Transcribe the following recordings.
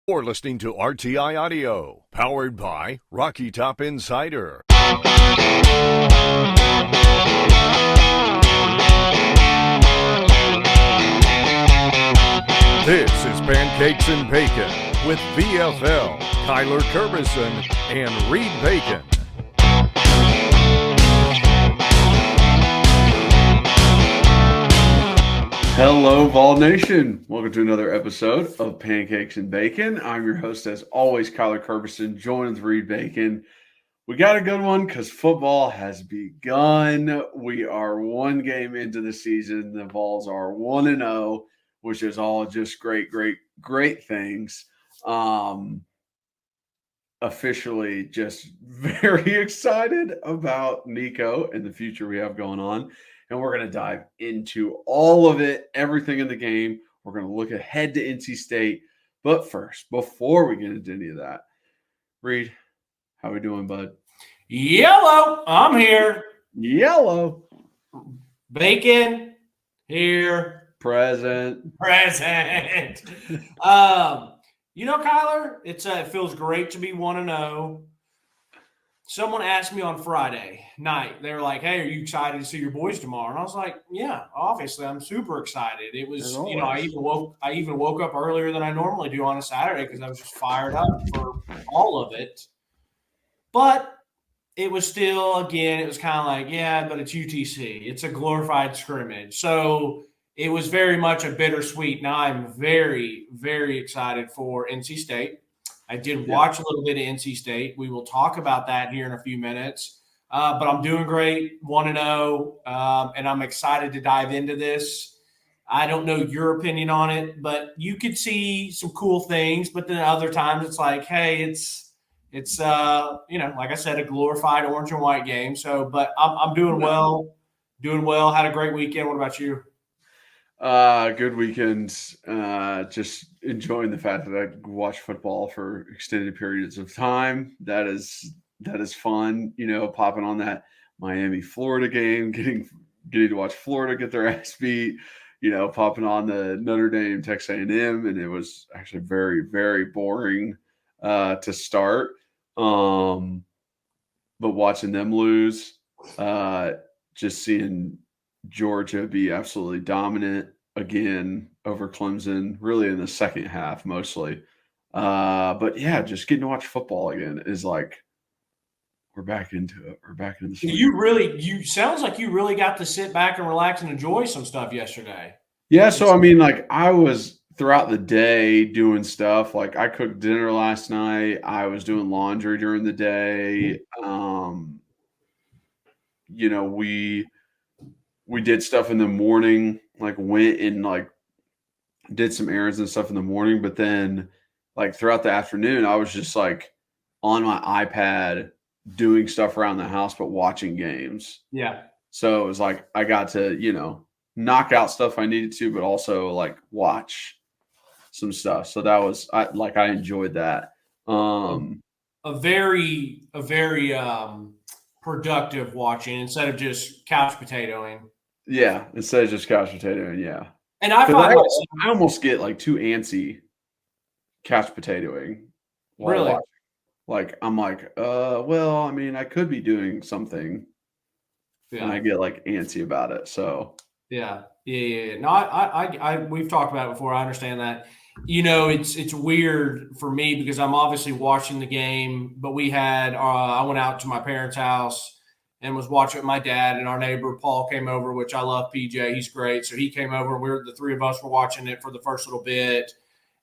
You're listening to RTI Audio, powered by Rocky Top Insider. This is Pancakes and Bacon with VFL, Kyler Kerbison, and Reed Bacon. Hello, Vol Nation. Welcome to another episode of Pancakes and Bacon. I'm your host, as always, Kyler Kerbison, joined with Reed Bacon. We got a good one because football has begun. We are one game into the season. The Vols are 1-0, which is all just great things. Officially just very excited about Nico and the future we have going on. And we're going to dive into all of it, everything in the game. We're going to look ahead to NC State. But first, before we get into any of that, Reed, how we doing, bud? Yellow, I'm here. Yellow. Bacon, here. Present. Kyler, it feels great to be 1-0. Someone asked me on Friday night, they were like, hey, are you excited to see your boys tomorrow? And I was like, yeah, obviously I'm super excited. It was, I even woke up earlier than I normally do on a Saturday because I was just fired up for all of it. But it was still, again, it was kind of like, yeah, but it's UTC. It's a glorified scrimmage. So it was very much a bittersweet. Now I'm very, very excited for NC State. I did watch a little bit of NC State. We will talk about that here in a few minutes. But I'm doing great, 1-0, and I'm excited to dive into this. I don't know your opinion on it, but you could see some cool things. But then other times it's like, hey, it's like I said, a glorified orange and white game. So, but I'm doing well. Had a great weekend. What about you? Good weekends. Just enjoying the fact that I watch football for extended periods of time. That is fun. Popping on that Miami Florida game, getting to watch Florida get their ass beat. Popping on the Notre Dame Texas A&M, and it was actually very, very boring to start. But watching them lose, just seeing Georgia be absolutely dominant again over Clemson, really in the second half mostly. But yeah, just getting to watch football again is like we're back into it. We're back into the swing. You sounds like you really got to sit back and relax and enjoy some stuff yesterday. Yeah, so I mean, like I was throughout the day doing stuff. Like I cooked dinner last night. I was doing laundry during the day. We did stuff in the morning, like went and like did some errands and stuff in the morning. But then like throughout the afternoon, I was just like on my iPad doing stuff around the house, but watching games. Yeah. So it was like, I got to, knock out stuff I needed to, but also like watch some stuff. So that was I enjoyed that. A very productive watching instead of just couch potatoing. Yeah, instead of just couch potatoing, yeah. And I find I almost get like too antsy couch potatoing. Really? Watching. Like I'm like, well, I mean, I could be doing something, and I get like antsy about it. So yeah. No, I we've talked about it before. I understand that. It's weird for me because I'm obviously watching the game, but we had I went out to my parents' house and was watching with my dad, and our neighbor Paul came over, which I love PJ. He's great. So he came over, and the three of us were watching it for the first little bit.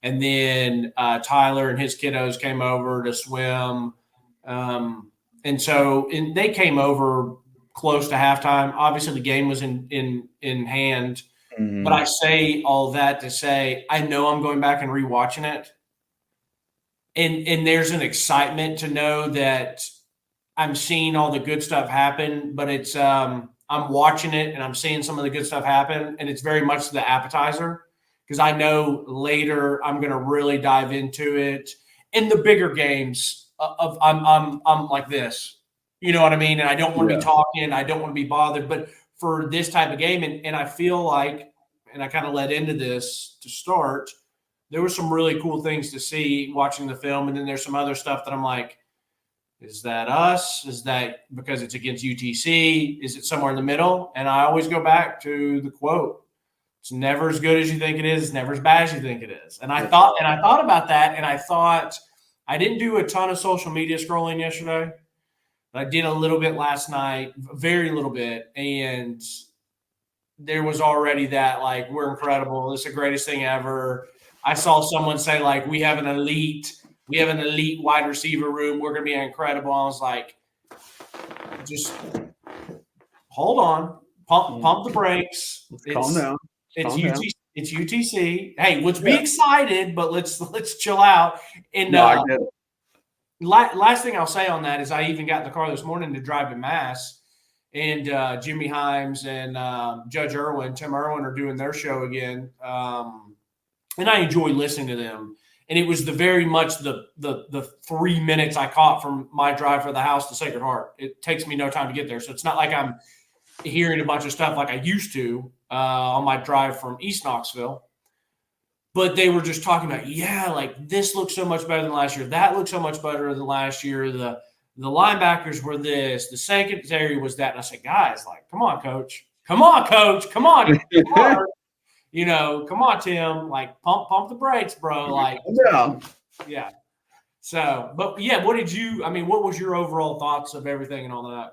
And then Tyler and his kiddos came over to swim. And they came over close to halftime. Obviously the game was in hand, but I say all that to say, I know I'm going back and rewatching it. And there's an excitement to know that I'm seeing all the good stuff happen, but it's I'm watching it and I'm seeing some of the good stuff happen, and it's very much the appetizer because I know later I'm going to really dive into it. In the bigger games, I'm like this, you know what I mean? And I don't want to be talking, I don't want to be bothered, but for this type of game, and I feel like, and I kind of led into this to start, there were some really cool things to see watching the film. And then there's some other stuff that I'm like, is that us? Is that because it's against UTC? Is it somewhere in the middle? And I always go back to the quote. It's never as good as you think it is. It's never as bad as you think it is. And I thought about that, and I thought I didn't do a ton of social media scrolling yesterday. But I did a little bit last night, very little bit, and there was already that, like, we're incredible. This is the greatest thing ever. I saw someone say, like, we have an elite wide receiver room. We're going to be incredible. I was like, just hold on. Pump the brakes. Calm down. It's UTC. Hey, let's be excited, but let's chill out. And I get it. Last thing I'll say on that is I even got in the car this morning to drive to Mass, and Jimmy Himes and Tim Irwin are doing their show again. And I enjoy listening to them. And it was very much the 3 minutes I caught from my drive for the house to Sacred Heart. It takes me no time to get there. So it's not like I'm hearing a bunch of stuff like I used to on my drive from East Knoxville. But they were just talking about, like, this looks so much better than last year. That looks so much better than last year. The linebackers were this. The secondary was that. And I said, guys, like, come on, coach. Come on, coach. Come on. Come on, Tim. Like, pump the brakes, bro. Like, yeah. So, but yeah, what was your overall thoughts of everything and all that?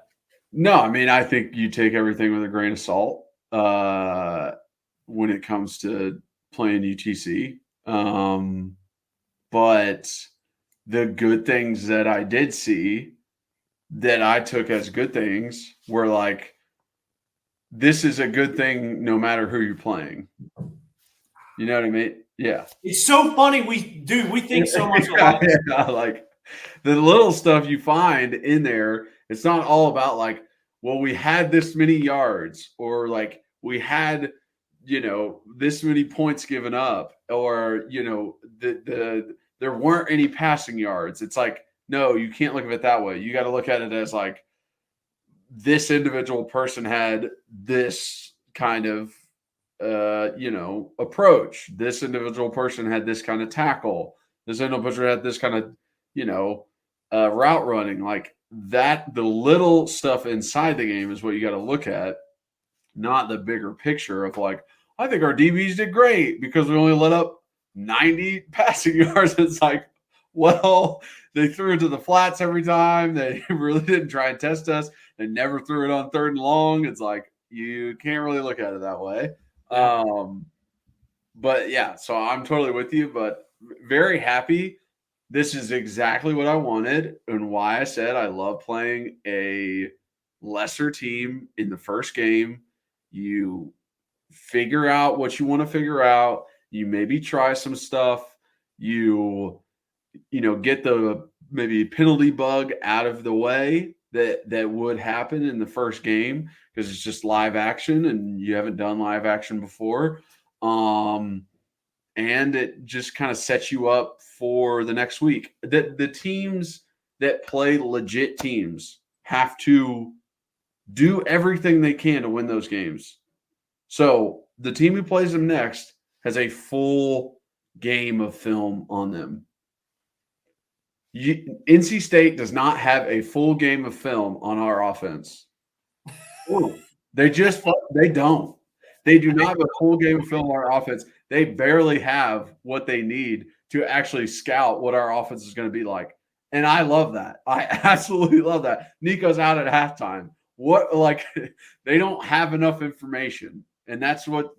No, I mean, I think you take everything with a grain of salt when it comes to playing UTC. But the good things that I did see that I took as good things were like, this is a good thing no matter who you're playing. You know what I mean? Yeah. It's so funny. We think so much alike. Like the little stuff you find in there, it's not all about like, well, we had this many yards, or like we had, this many points given up, or, there weren't any passing yards. It's like, no, you can't look at it that way. You got to look at it as like, this individual person had this kind of, approach. This individual person had this kind of tackle. This individual person had this kind of, route running. Like that, the little stuff inside the game is what you got to look at, not the bigger picture of like, I think our DBs did great because we only let up 90 passing yards. It's like, well, they threw it to the flats every time. They really didn't try and test us. They never threw it on 3rd and long. It's like, you can't really look at it that way. But yeah, so I'm totally with you, but very happy. This is exactly what I wanted and why I said I love playing a lesser team in the first game. You figure out what you want to figure out. You maybe try some stuff. You get the maybe penalty bug out of the way that would happen in the first game because it's just live action and you haven't done live action before. And it just kind of sets you up for the next week. The teams that play legit teams have to do everything they can to win those games. So the team who plays them next has a full game of film on them. NC State does not have a full game of film on our offense. They don't. They do not have a full game of film on our offense. They barely have what they need to actually scout what our offense is going to be like. And I love that. I absolutely love that. Nico's out at halftime. They don't have enough information. And that's what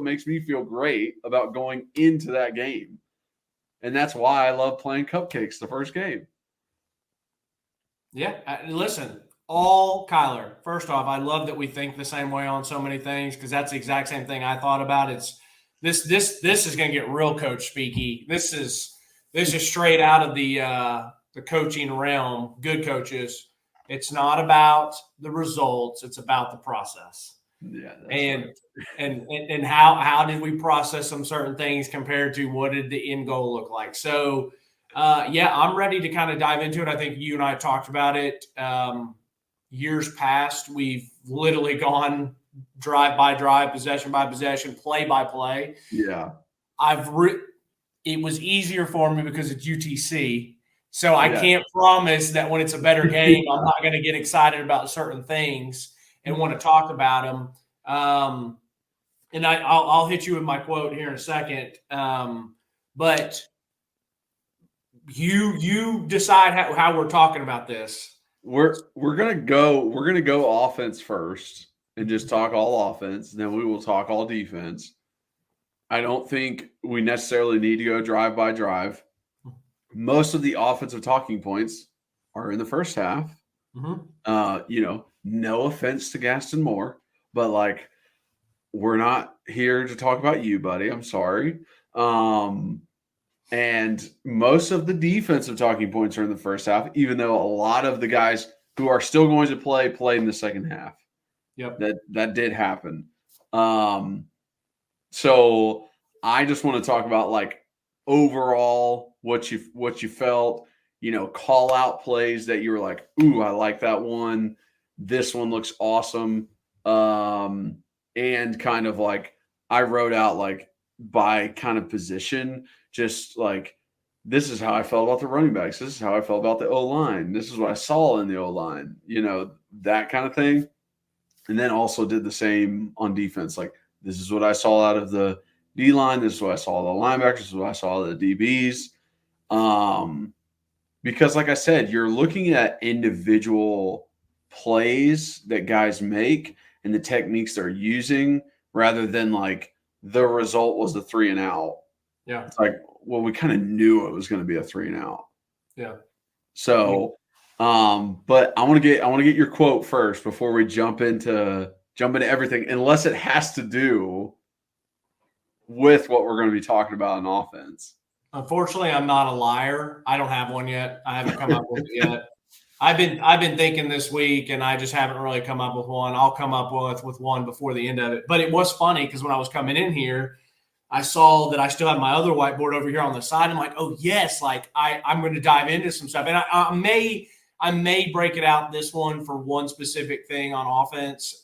makes me feel great about going into that game. And that's why I love playing Cupcakes the first game. Yeah. Listen, Kyler, first off, I love that we think the same way on so many things because that's the exact same thing I thought about. It's this is going to get real coach speaky. This is straight out of the coaching realm. Good coaches. It's not about the results. It's about the process. Yeah. And how did we process some certain things compared to what did the end goal look like? So, I'm ready to kind of dive into it. I think you and I talked about it. Years past, we've literally gone drive by drive, possession by possession, play by play. Yeah. it was easier for me because it's UTC. So I can't promise that when it's a better game, I'm not going to get excited about certain things and want to talk about them. And I'll hit you with my quote here in a second. But you decide how we're talking about this. We're gonna go offense first and just talk all offense. Then we will talk all defense. I don't think we necessarily need to go drive by drive. Most of the offensive talking points are in the first half. Mm-hmm. No offense to Gaston Moore, but like, we're not here to talk about you, buddy. I'm sorry. And most of the defensive talking points are in the first half, even though a lot of the guys who are still going to played in the second half. Yep. That did happen. So I just want to talk about like overall what you felt, call out plays that you were like, ooh, I like that one. This one looks awesome. And kind of like I wrote out like by kind of position, just like, this is how I felt about the running backs. This is how I felt about the O-line. This is what I saw in the O-line, that kind of thing. And then also did the same on defense. Like, this is what I saw out of the D-line. This is what I saw of the linebackers. This is what I saw of the DBs. Because like I said, you're looking at individual plays that guys make and the techniques they're using rather than like the result was the 3 and out. Yeah. It's like, well, we kind of knew it was going to be a 3 and out. Yeah. So, but I want to get your quote first before we jump into everything, unless it has to do with what we're going to be talking about in offense. Unfortunately, I'm not a liar. I don't have one yet. I haven't come up with it yet. I've been thinking this week, and I just haven't really come up with one. I'll come up with one before the end of it. But it was funny because when I was coming in here, I saw that I still have my other whiteboard over here on the side. I'm like, oh yes, like I'm going to dive into some stuff, and I may break it out this one for one specific thing on offense.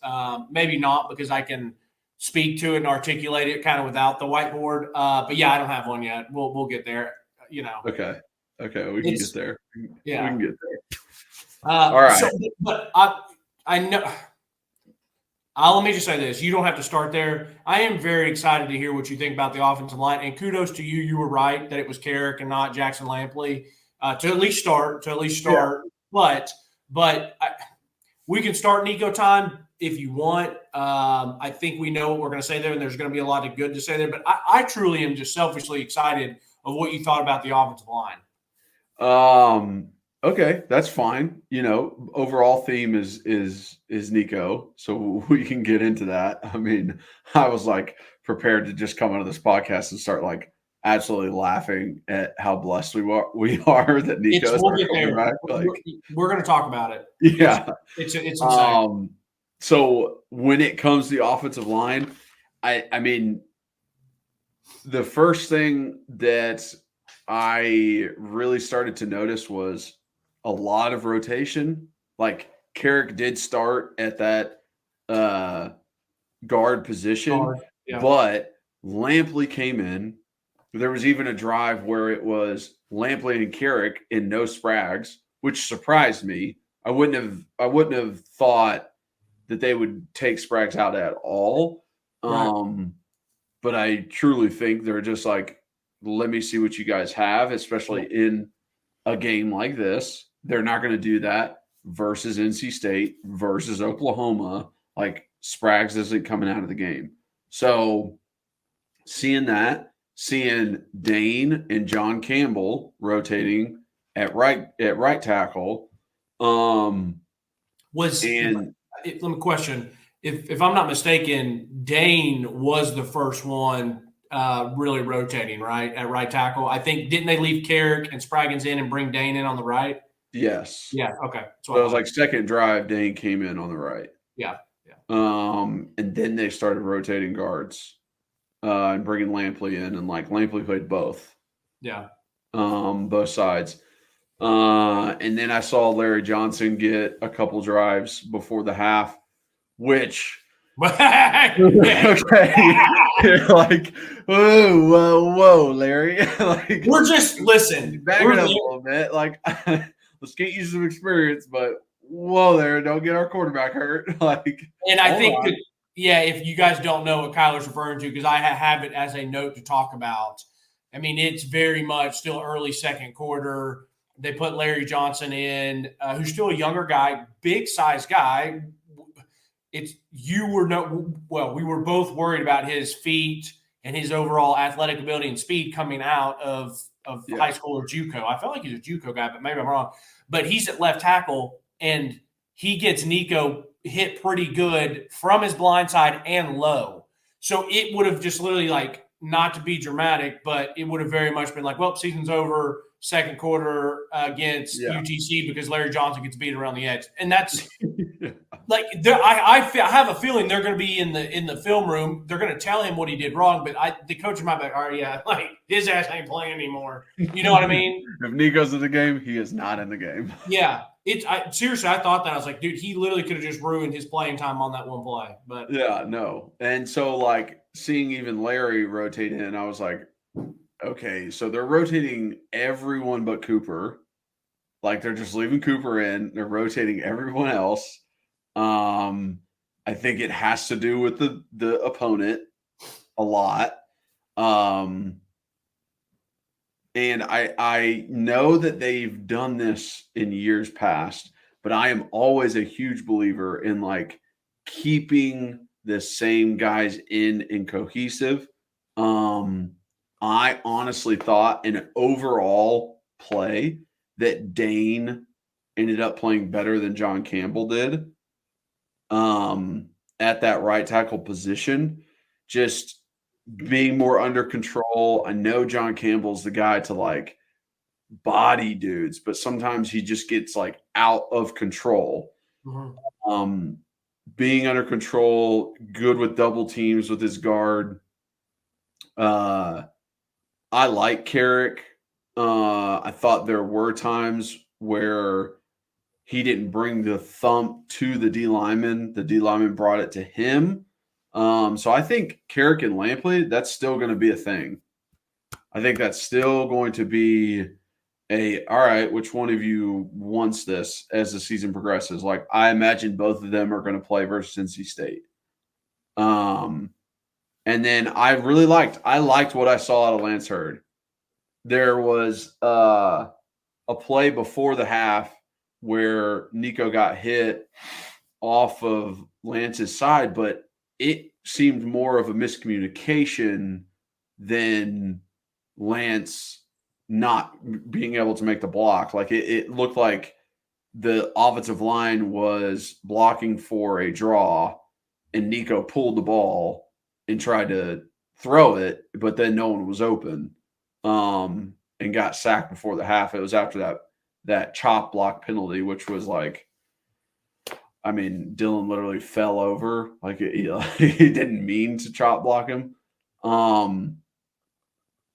Maybe not, because I can speak to it and articulate it kind of without the whiteboard. But yeah, I don't have one yet. We'll get there. Okay, we can get there. Yeah, we can get there. All right. But I know. Let me just say this. You don't have to start there. I am very excited to hear what you think about the offensive line. And kudos to you. You were right that it was Carrick and not Jackson Lampley to at least start. Yeah. But we can start Nico time if you want. I think we know what we're going to say there, and there's going to be a lot of good to say there. But I truly am just selfishly excited of what you thought about the offensive line. Okay, that's fine. Overall theme is Nico, so we can get into that. I mean, I was like prepared to just come onto this podcast and start like absolutely laughing at how blessed we are that Nico's coming back. Like, we're going to talk about it. Yeah, it's insane. So when it comes to the offensive line, I mean, the first thing that I really started to notice was a lot of rotation. Like, Carrick did start at that guard position, but Lampley came in. There was even a drive where it was Lampley and Carrick and no Spraggs, which surprised me. I wouldn't have thought that they would take Spraggs out at all. Right. But I truly think they're just like, let me see what you guys have, especially in a game like this. They're not going to do that versus NC State, versus Oklahoma. Like, Spraggs isn't coming out of the game. So seeing Dane and John Campbell rotating at right tackle. Let me question. If I'm not mistaken, Dane was the first one really rotating, right, at right tackle. I think, didn't they leave Carrick and Spraggins in and bring Dane in on the right? Yes. Yeah. Okay. So it was like second drive, Dane came in on the right. Yeah. And then they started rotating guards and bringing Lampley in, and like Lampley played both. Yeah. Both sides. And then I saw Larry Johnson get a couple drives before the half, which Okay. You're like, whoa, Larry. Like, We're just listen. back We're it up a little bit. Like, let's get you some experience, but whoa, there, don't get our quarterback hurt. Like, and I think that, if you guys don't know what Kyler's referring to, because I have it as a note to talk about. I mean, it's very much still early second quarter. They put Larry Johnson in, who's still a younger guy, big size guy. We were both worried about his feet and his overall athletic ability and speed coming out of high school or JUCO. I felt like he's a JUCO guy, but maybe I'm wrong. But he's at left tackle, and he gets Nico hit pretty good from his blind side and low. So it would have just literally, like, not to be dramatic, but it would have very much been like, well, season's over, second quarter against UTC because Larry Johnson gets beat around the edge. And that's like, I have a feeling they're going to be in the film room. They're going to tell him what he did wrong, but the coach might be like, all right, yeah, like, his ass ain't playing anymore. You know what I mean? If Nico's in the game, he is not in the game. Yeah. Seriously, I thought that. I was like, dude, he literally could have just ruined his playing time on that one play. But yeah, no. And so, like, seeing even Larry rotate in, I was like, okay, so they're rotating everyone but Cooper. Like, they're just leaving Cooper in. They're rotating everyone else. I think it has to do with the opponent a lot. And I know that they've done this in years past, but I am always a huge believer in, like, keeping the same guys in and cohesive. I honestly thought in an overall play that Dane ended up playing better than John Campbell did at that right tackle position, just being more under control. I know John Campbell's the guy to, like, body dudes, but sometimes he just gets, like, out of control. Mm-hmm. Being under control, good with double teams with his guard. I like Carrick. I thought there were times where he didn't bring the thump to the D lineman. The D lineman brought it to him. So I think Carrick and Lampley, that's still going to be a thing. I think that's still going to be all right, which one of you wants this as the season progresses? Like, I imagine both of them are going to play versus NC State. And then I liked what I saw out of Lance Hurd. There was a play before the half where Nico got hit off of Lance's side, but it seemed more of a miscommunication than Lance not being able to make the block. Like, it looked like the offensive line was blocking for a draw, and Nico pulled the ball and tried to throw it, but then no one was open, and got sacked before the half. It was after that chop block penalty, which was like, I mean, Dylan literally fell over. Like, he didn't mean to chop block him.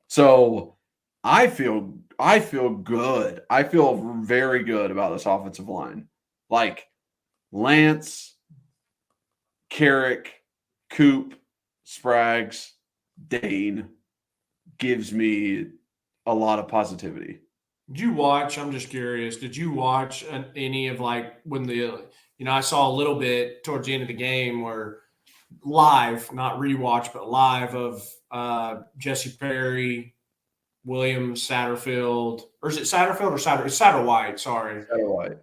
So I feel good. I feel very good about this offensive line. Like, Lance, Carrick, Coop, Spraggs, Dane gives me a lot of positivity. Did you watch? I'm just curious. Did you watch any of, like, when I saw a little bit towards the end of the game where live, not rewatch, but live of Jesse Perry, Williams, Satterfield, or is it Satterfield or Satterwhite? Sorry, Satterwhite.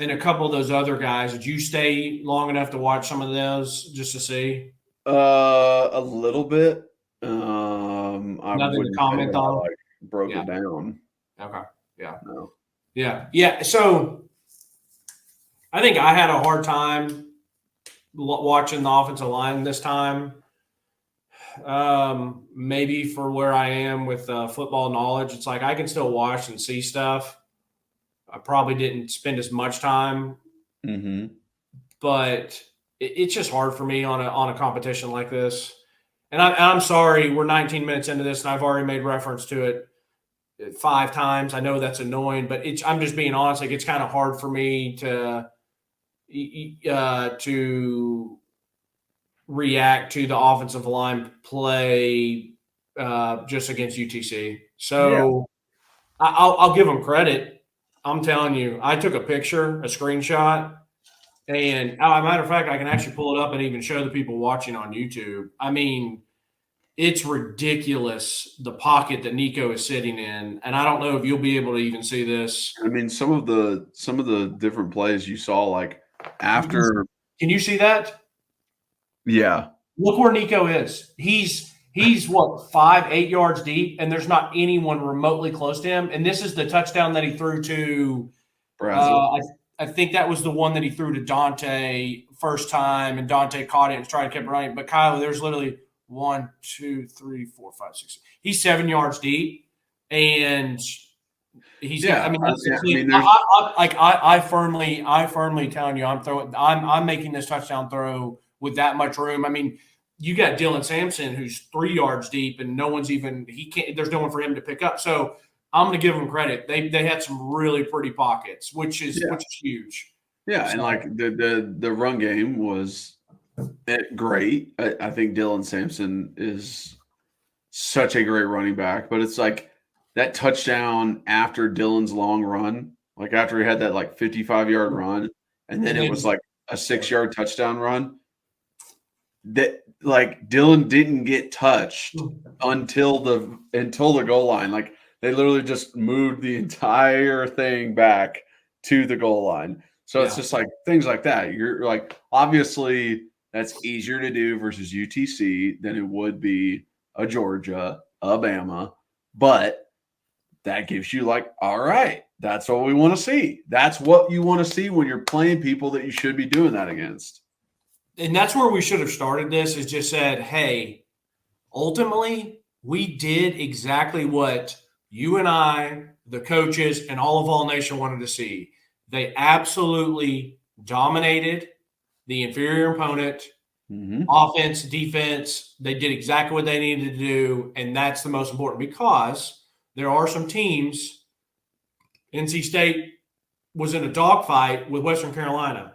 And a couple of those other guys. Did you stay long enough to watch some of those just to see? A little bit. Nothing to comment on. Like, broke it down. Okay. Yeah. No. Yeah. So I think I had a hard time watching the offensive line this time. Maybe for where I am with football knowledge, it's like I can still watch and see stuff. I probably didn't spend as much time, but it's just hard for me on a competition like this. And I'm sorry, we're 19 minutes into this, and I've already made reference to it 5 times. I know that's annoying, but I'm just being honest. Like, it's kind of hard for me to to react to the offensive line play just against UTC. So I'll give them credit. I'm telling you, I took a picture, a screenshot, and as a matter of fact, I can actually pull it up and even show the people watching on YouTube. I mean, it's ridiculous the pocket that Nico is sitting in, and I don't know if you'll be able to even see this. I mean, some of the different plays you saw, like after. Can you see that? Yeah. Look where Nico is. He's what, 5-8 yards deep, and there's not anyone remotely close to him. And this is the touchdown that he threw to. I think that was the one that he threw to Dante first time, and Dante caught it and tried to keep running. But Kyle, there's literally 1, 2, 3, 4, 5, 6. He's 7 yards deep, and he's. Yeah, I mean, I firmly telling you, I'm making this touchdown throw with that much room. I mean, you got Dylan Sampson who's 3 yards deep, and no one's even. He can't. There's no one for him to pick up. So I'm going to give them credit. They had some really pretty pockets, which is huge. Yeah, so, and like the run game was great. I think Dylan Sampson is such a great running back, but it's like that touchdown after Dylan's long run, like after he had that like 55-yard run, and then it was like a 6-yard touchdown run. That like Dylan didn't get touched until the goal line. Like they literally just moved the entire thing back to the goal line. So it's just like things like that. You're like, obviously that's easier to do versus UTC than it would be a Georgia, Alabama, but that gives you like, all right, that's what we want to see. That's what you want to see when you're playing people that you should be doing that against. And that's where we should have started this, is just said, hey, ultimately we did exactly what you and I, the coaches, and all of Vol Nation wanted to see. They absolutely dominated the inferior opponent, offense, defense. They did exactly what they needed to do, and that's the most important, because there are some teams. NC State was in a dogfight with Western Carolina.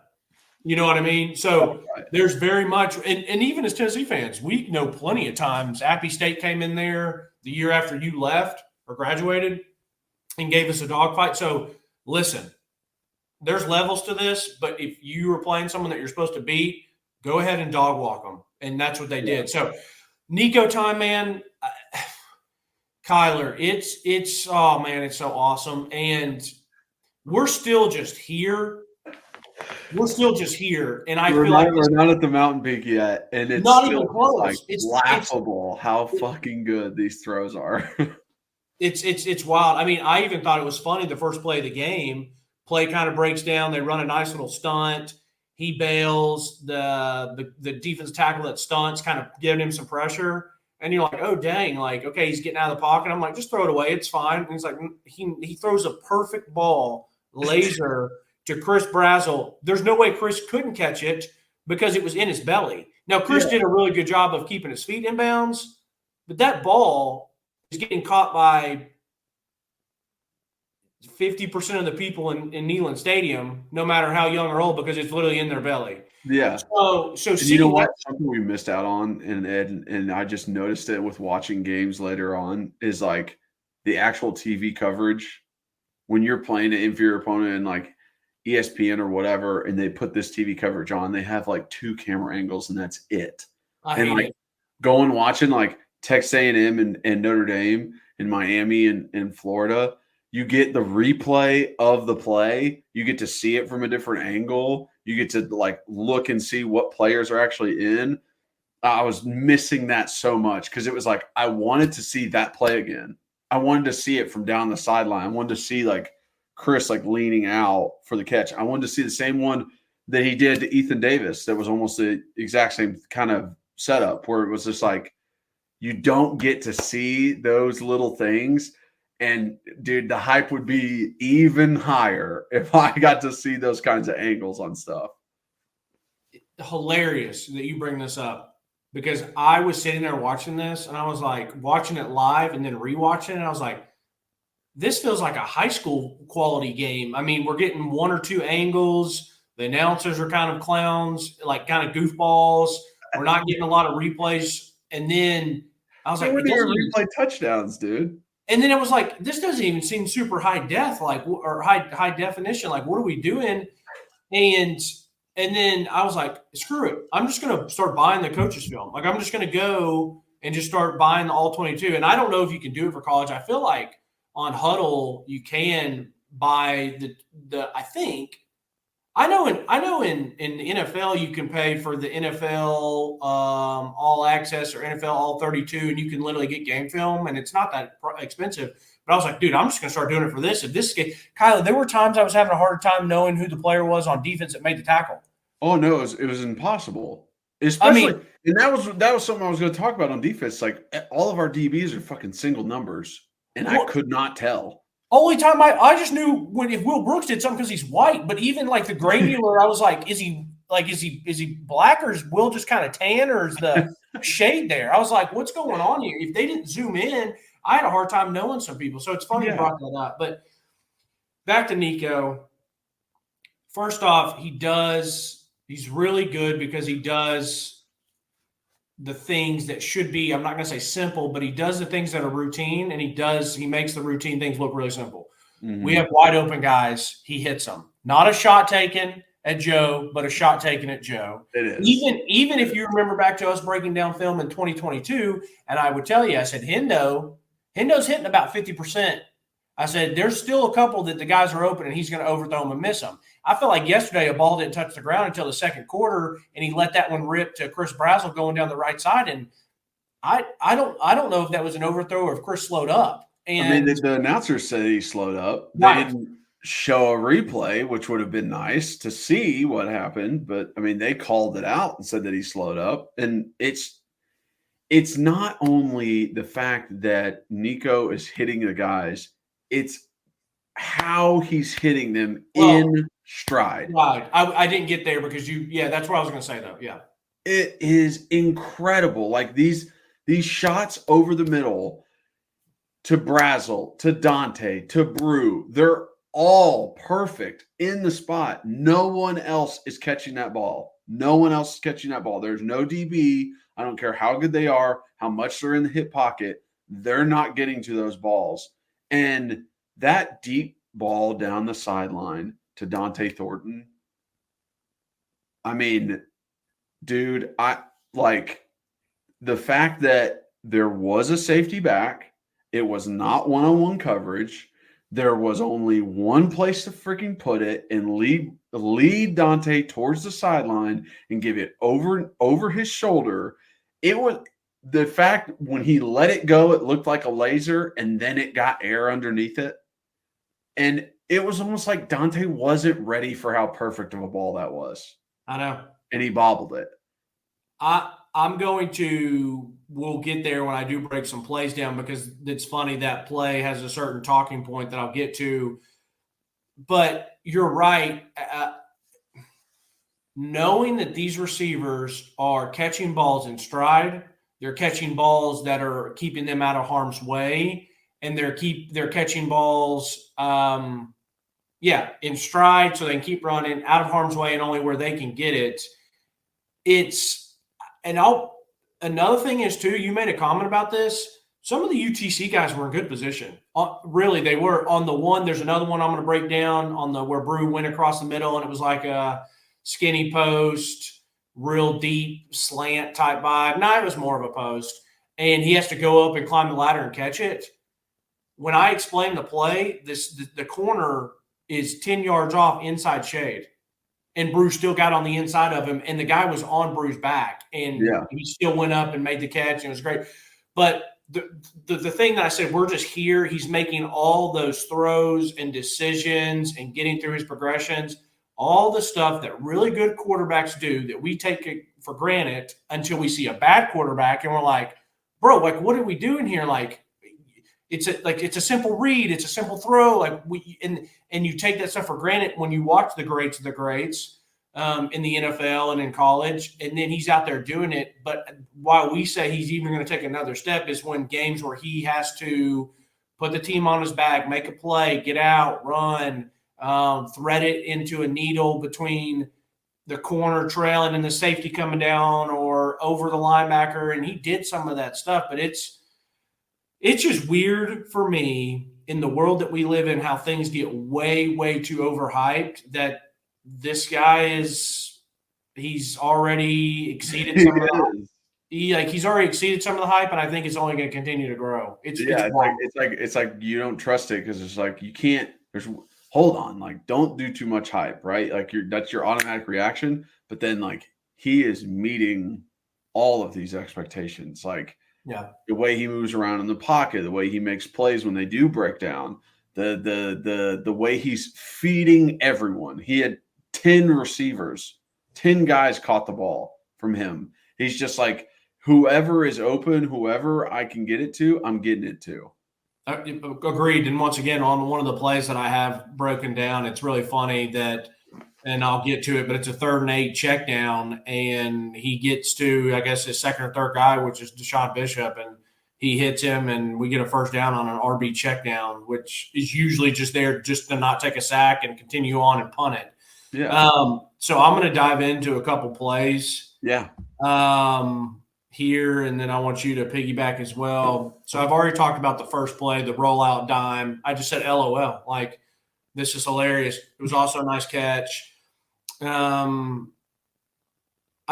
You know what I mean? So there's very much, and even as Tennessee fans, we know plenty of times Appy State came in there the year after you left or graduated and gave us a dogfight. So listen, there's levels to this, but if you were playing someone that you're supposed to beat, go ahead and dog walk them. And that's what they did. So Nico time, man, Kyler, it's oh man, it's so awesome. And we're still just here. We're still just here, and we're not at the mountain peak yet, and it's not still even close. Like it's laughable how fucking good these throws are. It's wild. I mean, I even thought it was funny the first play of the game. Play kind of breaks down. They run a nice little stunt. He bails. The defense tackle that stunts, kind of giving him some pressure, and you're like, oh dang, like okay, he's getting out of the pocket. I'm like, just throw it away, it's fine. And he's like, he throws a perfect ball, laser. To Chris Brazel. There's no way Chris couldn't catch it because it was in his belly. Now, Chris did a really good job of keeping his feet in bounds, but that ball is getting caught by 50% of the people in Neyland Stadium, no matter how young or old, because it's literally in their belly. Yeah. So you know what? Something we missed out on, and I just noticed it with watching games later on, is like the actual TV coverage when you're playing an inferior opponent and like ESPN or whatever, and they put this TV coverage on, they have like 2 camera angles and that's it. Going watching like Texas A&M and Notre Dame and Miami and Florida, you get the replay of the play. You get to see it from a different angle. You get to like look and see what players are actually in. I was missing that so much because it was like I wanted to see that play again. I wanted to see it from down the sideline. I wanted to see like Chris like leaning out for the catch. I wanted to see the same one that he did to Ethan Davis. That was almost the exact same kind of setup where it was just like you don't get to see those little things. And dude, the hype would be even higher if I got to see those kinds of angles on stuff. Hilarious that you bring this up because I was sitting there watching this and I was like watching it live and then rewatching it. And I was like, this feels like a high school quality game. I mean, we're getting 1 or 2 angles. The announcers are kind of clowns, like kind of goofballs. We're not getting a lot of replays. And then I was like, we're doing replay touchdowns, dude. And then it was like, this doesn't even seem super high def, like, or high definition. Like, what are we doing? And then I was like, screw it. I'm just going to start buying the coaches film. Like, I'm just going to go and just start buying the all 22. And I don't know if you can do it for college. I feel like on Huddle you can buy the I think I know in the NFL you can pay for the NFL All Access or NFL All 32, and you can literally get game film, and it's not that expensive. But I was like, dude, I'm just going to start doing it for this. If this game, Kyler, there were times I was having a hard time knowing who the player was on defense that made the tackle. Oh no, it was impossible. Especially, and that was something I was going to talk about on defense. Like all of our DBs are fucking single numbers, and I could not tell. Only time I just knew if Will Brooks did something because he's white, but even like the granular, I was like, is he black, or is Will just kind of tan, or is the shade there? I was like, what's going on here? If they didn't zoom in, I had a hard time knowing some people. So it's funny you brought that up. But back to Nico. First off, he's really good because he does the things that should be, I'm not going to say simple, but he does the things that are routine, and he makes the routine things look really simple. Mm-hmm. We have wide open guys. He hits them. Not a shot taken at Joe, but a shot taken at Joe. It is. Even if you remember back to us breaking down film in 2022, and I would tell you, I said, Hendo's hitting about 50%. I said, there's still a couple that the guys are open and he's going to overthrow them and miss them. I feel like yesterday a ball didn't touch the ground until the second quarter, and he let that one rip to Chris Brazzell going down the right side. And I don't know if that was an overthrow or if Chris slowed up. And the announcers said he slowed up. They didn't show a replay, which would have been nice to see what happened. But they called it out and said that he slowed up. And it's not only the fact that Nico is hitting the guys, it's how he's hitting them in stride. Right. I didn't get there because that's what I was going to say though. Yeah. It is incredible. Like these shots over the middle to Brazzell, to Dante, to Brew, they're all perfect in the spot. No one else is catching that ball. There's no DB. I don't care how good they are, how much they're in the hip pocket. They're not getting to those balls. And that deep ball down the sideline to Dante Thornton, dude, I like the fact that there was a safety back. It was not one-on-one coverage. There was only one place to freaking put it and lead Dante towards the sideline and give it over his shoulder. It was the fact when he let it go, it looked like a laser, and then it got air underneath it. And it was almost like Dante wasn't ready for how perfect of a ball that was. I know. And he bobbled it. We'll get there when I do break some plays down, because it's funny that play has a certain talking point that I'll get to. But you're right. Knowing that these receivers are catching balls in stride, they're catching balls that are keeping them out of harm's way, and they're catching balls, in stride, so they can keep running out of harm's way and only where they can get it. Another thing is too, you made a comment about this. Some of the UTC guys were in good position. Really, they were on the one. There's another one I'm going to break down on where Brew went across the middle, and it was like a skinny post, real deep slant type vibe. No, it was more of a post, and he has to go up and climb the ladder and catch it. When I explained the play, the corner is 10 yards off inside shade, and Bruce still got on the inside of him, and the guy was on Bruce's back, and he still went up and made the catch, and it was great. But the thing that I said, we're just here. He's making all those throws and decisions and getting through his progressions, all the stuff that really good quarterbacks do that we take for granted until we see a bad quarterback, and we're like, bro, like, what are we doing here? Like, it's a simple read, it's a simple throw. Like and you take that stuff for granted when you watch the greats of the greats in the NFL and in college, and then he's out there doing it. But why we say he's even going to take another step is when games where he has to put the team on his back, make a play, get out, run, thread it into a needle between the corner trailing and the safety coming down or over the linebacker. And he did some of that stuff, but it's just weird for me in the world that we live in, how things get way, way too overhyped, that this guy he's already exceeded some of the he's already exceeded some of the hype, and I think it's only going to continue to grow. It's like you don't trust it because it's like you can't. Hold on, like don't do too much hype, right? Like that's your automatic reaction, but then like he is meeting all of these expectations, like the way he moves around in the pocket, the way he makes plays when they do break down, the way he's feeding everyone. He had 10 receivers, 10 guys caught the ball from him. He's just like, whoever is open, whoever I can get it to, I'm getting it to. Agreed. And once again, on one of the plays that I have broken down, it's really funny that, and I'll get to it, but it's a 3rd and 8 check down, and he gets to, I guess, his second or third guy, which is Deshaun Bishop, and he hits him, and we get a first down on an RB check down, which is usually just there just to not take a sack and continue on and punt it. Yeah. So I'm going to dive into a couple plays. Yeah. Here, and then I want you to piggyback as well. So I've already talked about the first play, the rollout dime. I just said LOL. Like, this is hilarious. It was also a nice catch. I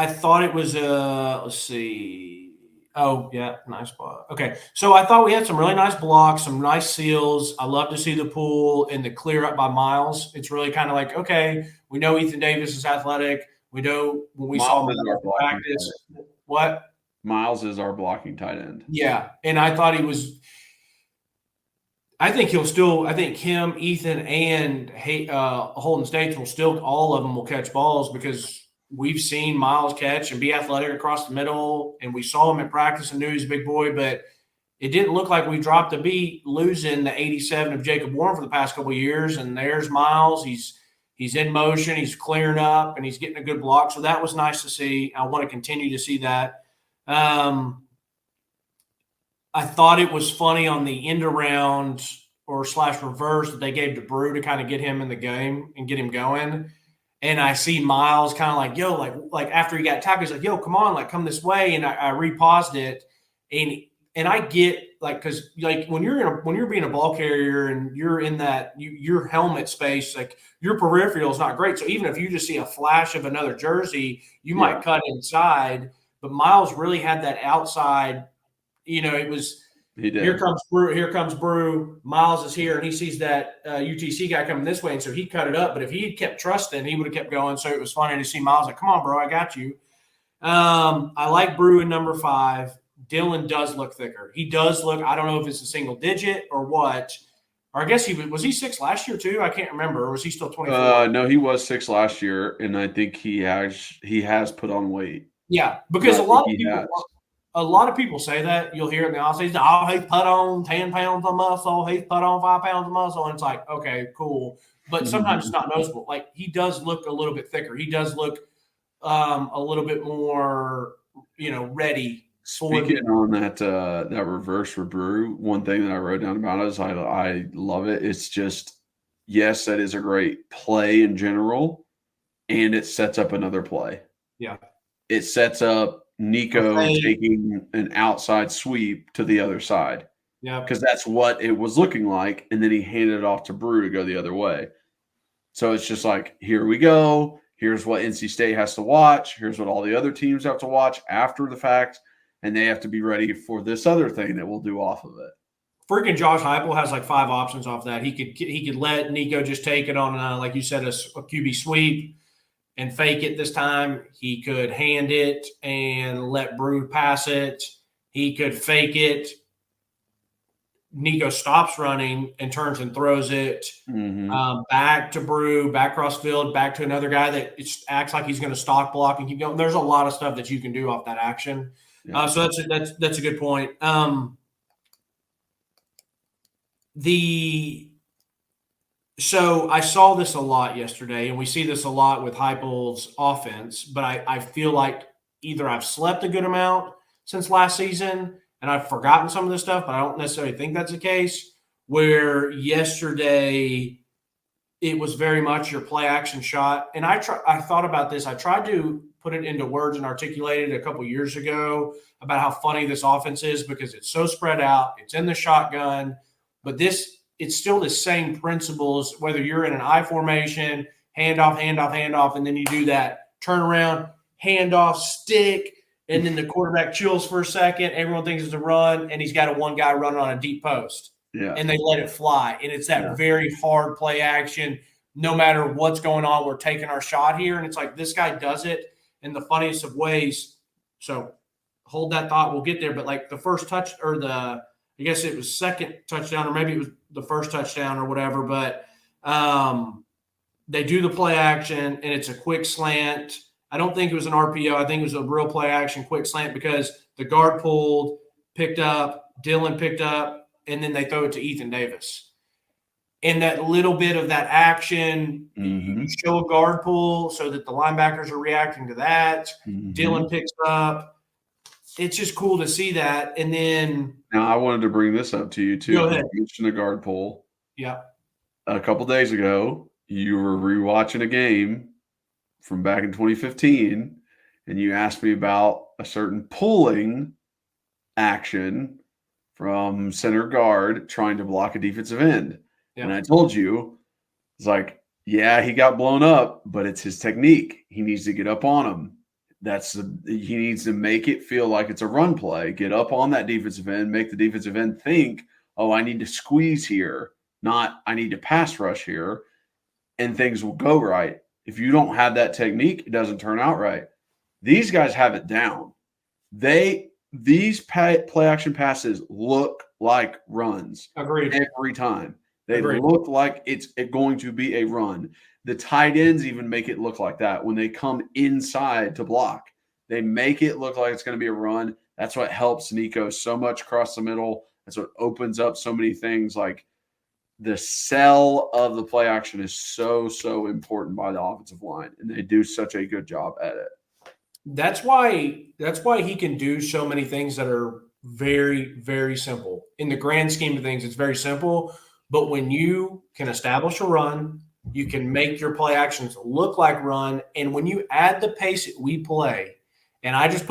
thought it was let's see. Oh, yeah, nice block. Okay, so I thought we had some really nice blocks, some nice seals. I love to see the pool and the clear up by Miles. It's really kind of like, okay, we know Ethan Davis is athletic. We know when we saw him in practice. What? Miles is our blocking tight end. Yeah, and I thought he was – I think him, Ethan, and Holden States will still – all of them will catch balls because we've seen Miles catch and be athletic across the middle, and we saw him in practice and knew he's a big boy, but it didn't look like we dropped a beat losing the 87 of Jacob Warren for the past couple of years, and there's Miles. He's in motion. He's clearing up, and he's getting a good block. So that was nice to see. I want to continue to see that. I thought it was funny on the end around or / reverse that they gave to Brew to kind of get him in the game and get him going. And I see Miles kind of like, yo, like after he got tackled, he's like, yo, come on, like come this way. And I repaused it. And I get like, cause like when you're being a ball carrier and you're in that your helmet space, like your peripheral is not great. So even if you just see a flash of another jersey, you might cut inside. But Miles really had that outside, it was here comes Brew, Miles is here, and he sees that UTC guy coming this way, and so he cut it up. But if he had kept trusting, he would have kept going. So it was funny to see Miles like, come on, bro, I got you. I like Brew in number 5. Dylan does look thicker. He does look, I don't know if it's a single digit or what. Or I guess was he 6 last year too? I can't remember. Or was he still 24? No, he was 6 last year, and I think he has put on weight. Yeah, because a lot of people say that. You'll hear it in the offseason. Oh, he's put on 10 pounds of muscle. He's put on 5 pounds of muscle. And it's like, okay, cool. But sometimes it's not noticeable. Like, he does look a little bit thicker. He does look a little bit more, ready. Speaking on that reverse for Brew, one thing that I wrote down about it is I love it. It's just, yes, that is a great play in general, and it sets up another play. Yeah. It sets up Nico taking an outside sweep to the other side. Yeah. Because that's what it was looking like. And then he handed it off to Brew to go the other way. So it's just like, here we go. Here's what NC State has to watch. Here's what all the other teams have to watch after the fact. And they have to be ready for this other thing that we'll do off of it. Freaking Josh Heupel has like 5 options off that. He could let Nico just take it on, like you said, a QB sweep and fake it this time. He could hand it and let Brew pass it. He could fake it. Nico stops running and turns and throws it back to Brew, back cross field, back to another guy that acts like he's going to stock block and keep going. There's a lot of stuff that you can do off that action. Yeah. So that's a good point. So I saw this a lot yesterday, and we see this a lot with Heupel's offense, but I feel like either I've slept a good amount since last season and I've forgotten some of this stuff, but I don't necessarily think that's the case, where yesterday it was very much your play action shot. And I thought about this. I tried to put it into words and articulate it a couple years ago about how funny this offense is because it's so spread out. It's in the shotgun, but it's still the same principles, whether you're in an I formation, handoff, handoff, handoff, and then you do that turnaround, handoff, stick, and then the quarterback chills for a second. Everyone thinks it's a run, and he's got one guy running on a deep post. Yeah. And they let it fly. And it's that very hard play action. No matter what's going on, we're taking our shot here. And it's like this guy does it in the funniest of ways. So hold that thought. We'll get there. But like the first touch or I guess it was second touchdown, or maybe it was the first touchdown or whatever. But they do the play action, and it's a quick slant. I don't think it was an RPO. I think it was a real play action, quick slant because the guard pulled, picked up, Dylan picked up, and then they throw it to Ethan Davis. And that little bit of that action, you show a guard pull so that the linebackers are reacting to that. Dylan picks up. It's just cool to see that. And then – now I wanted to bring this up to you too. Go ahead. You mentioned a guard pull. Yeah. A couple days ago, you were rewatching a game from back in 2015, and you asked me about a certain pulling action from center guard trying to block a defensive end. Yeah. And I told you, it's like, yeah, he got blown up, but it's his technique. He needs to get up on him. He needs to make it feel like it's a run play, get up on that defensive end, make the defensive end think, oh, I need to squeeze here, not I need to pass rush here, and things will go right. If you don't have that technique, it doesn't turn out right. These guys have it down. These play action passes look like runs. Agreed. Every time. They look like it's going to be a run. The tight ends even make it look like that when they come inside to block. They make it look like it's going to be a run. That's what helps Nico so much across the middle. That's what opens up so many things. Like the sell of the play action is so, so important by the offensive line, and they do such a good job at it. That's why he can do so many things that are very, very simple. In the grand scheme of things, it's very simple. But when you can establish a run, you can make your play actions look like run. And when you add the pace that we play, and I've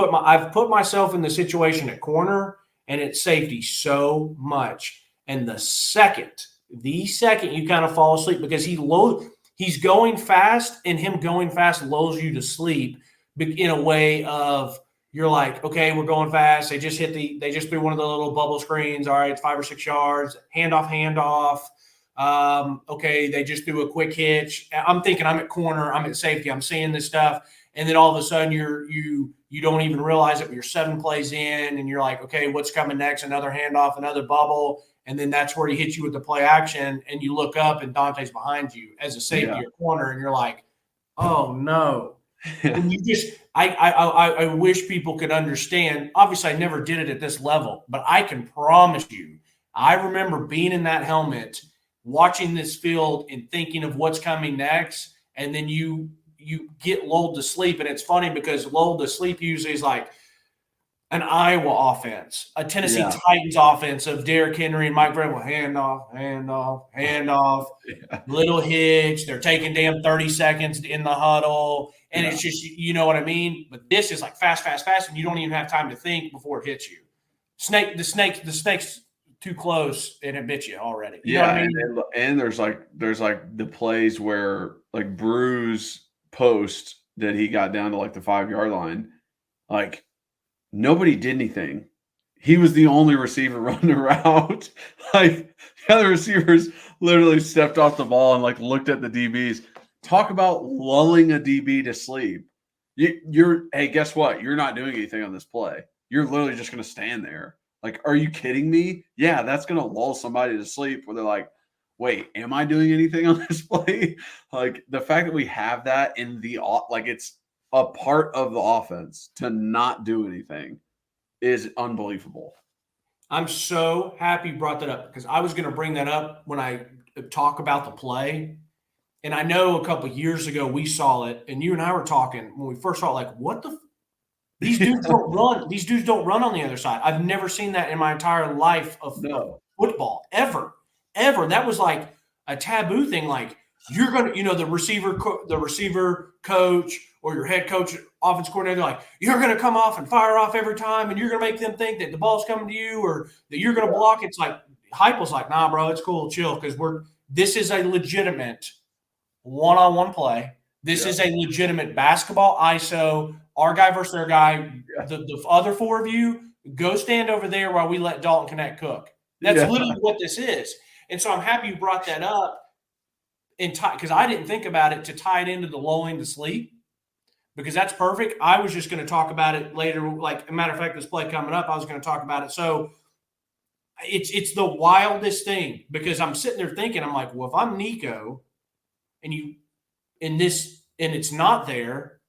put myself in the situation at corner and at safety so much. And the second you kind of fall asleep because he's going fast, and him going fast lulls you to sleep in a way of you're like, okay, we're going fast. They just threw one of the little bubble screens. All right, it's 5 or 6 yards. Handoff. Okay, they just threw a quick hitch. I'm thinking I'm at corner. I'm at safety. I'm seeing this stuff. And then all of a sudden you don't even realize it, but you're 7 plays in and you're like, okay, what's coming next? Another handoff, another bubble. And then that's where he hits you with the play action, and you look up and Dante's behind you as a safety or corner, and you're like, oh no. And you just I wish people could understand. Obviously, I never did it at this level, but I can promise you, I remember being in that helmet, watching this field and thinking of what's coming next, and then you get lulled to sleep. And it's funny because lulled to sleep usually is like an Iowa offense, a Tennessee Titans offense of Derrick Henry and Mike Vrabel, handoff, little hitch. They're taking damn 30 seconds in the huddle. And it's just, you know what I mean? But this is like fast, and you don't even have time to think before it hits you. The snake's too close, and it bit you already. You know what I mean? And there's like the plays where like Brews post that he got down to like the 5-yard line, like nobody did anything. He was the only receiver running the route. Like the other receivers literally stepped off the ball and like looked at the DBs. Talk about lulling a DB to sleep. Hey, guess what? You're not doing anything on this play. You're literally just going to stand there. Like, are you kidding me? Yeah, that's going to lull somebody to sleep where they're like, wait, am I doing anything on this play? Like the fact that we have that in it's a part of the offense to not do anything is unbelievable. I'm so happy you brought that up because I was going to bring that up when I talk about the play. And I know a couple of years ago we saw it, and you and I were talking when we first saw it, like, what the these dudes don't run. These dudes don't run on the other side. I've never seen that in my entire life of football, ever. That was like a taboo thing. Like, you're going to, the receiver coach or your head coach, offense coordinator, like, you're going to come off and fire off every time, and you're going to make them think that the ball's coming to you or that you're going to block. It's like, Heupel's like, nah, bro, it's cool, chill, because this is a legitimate one-on-one play. This is a legitimate basketball ISO, our guy versus their guy. Yeah. The other four of you, go stand over there while we let Dalton Connect cook. That's literally what this is. And so I'm happy you brought that up, because I didn't think about it to tie it into the lulling to sleep, because that's perfect. I was just going to talk about it later. Like, a matter of fact, this play coming up, I was going to talk about it. So it's the wildest thing, because I'm sitting there thinking, I'm like, well, if I'm Nico and it's not there,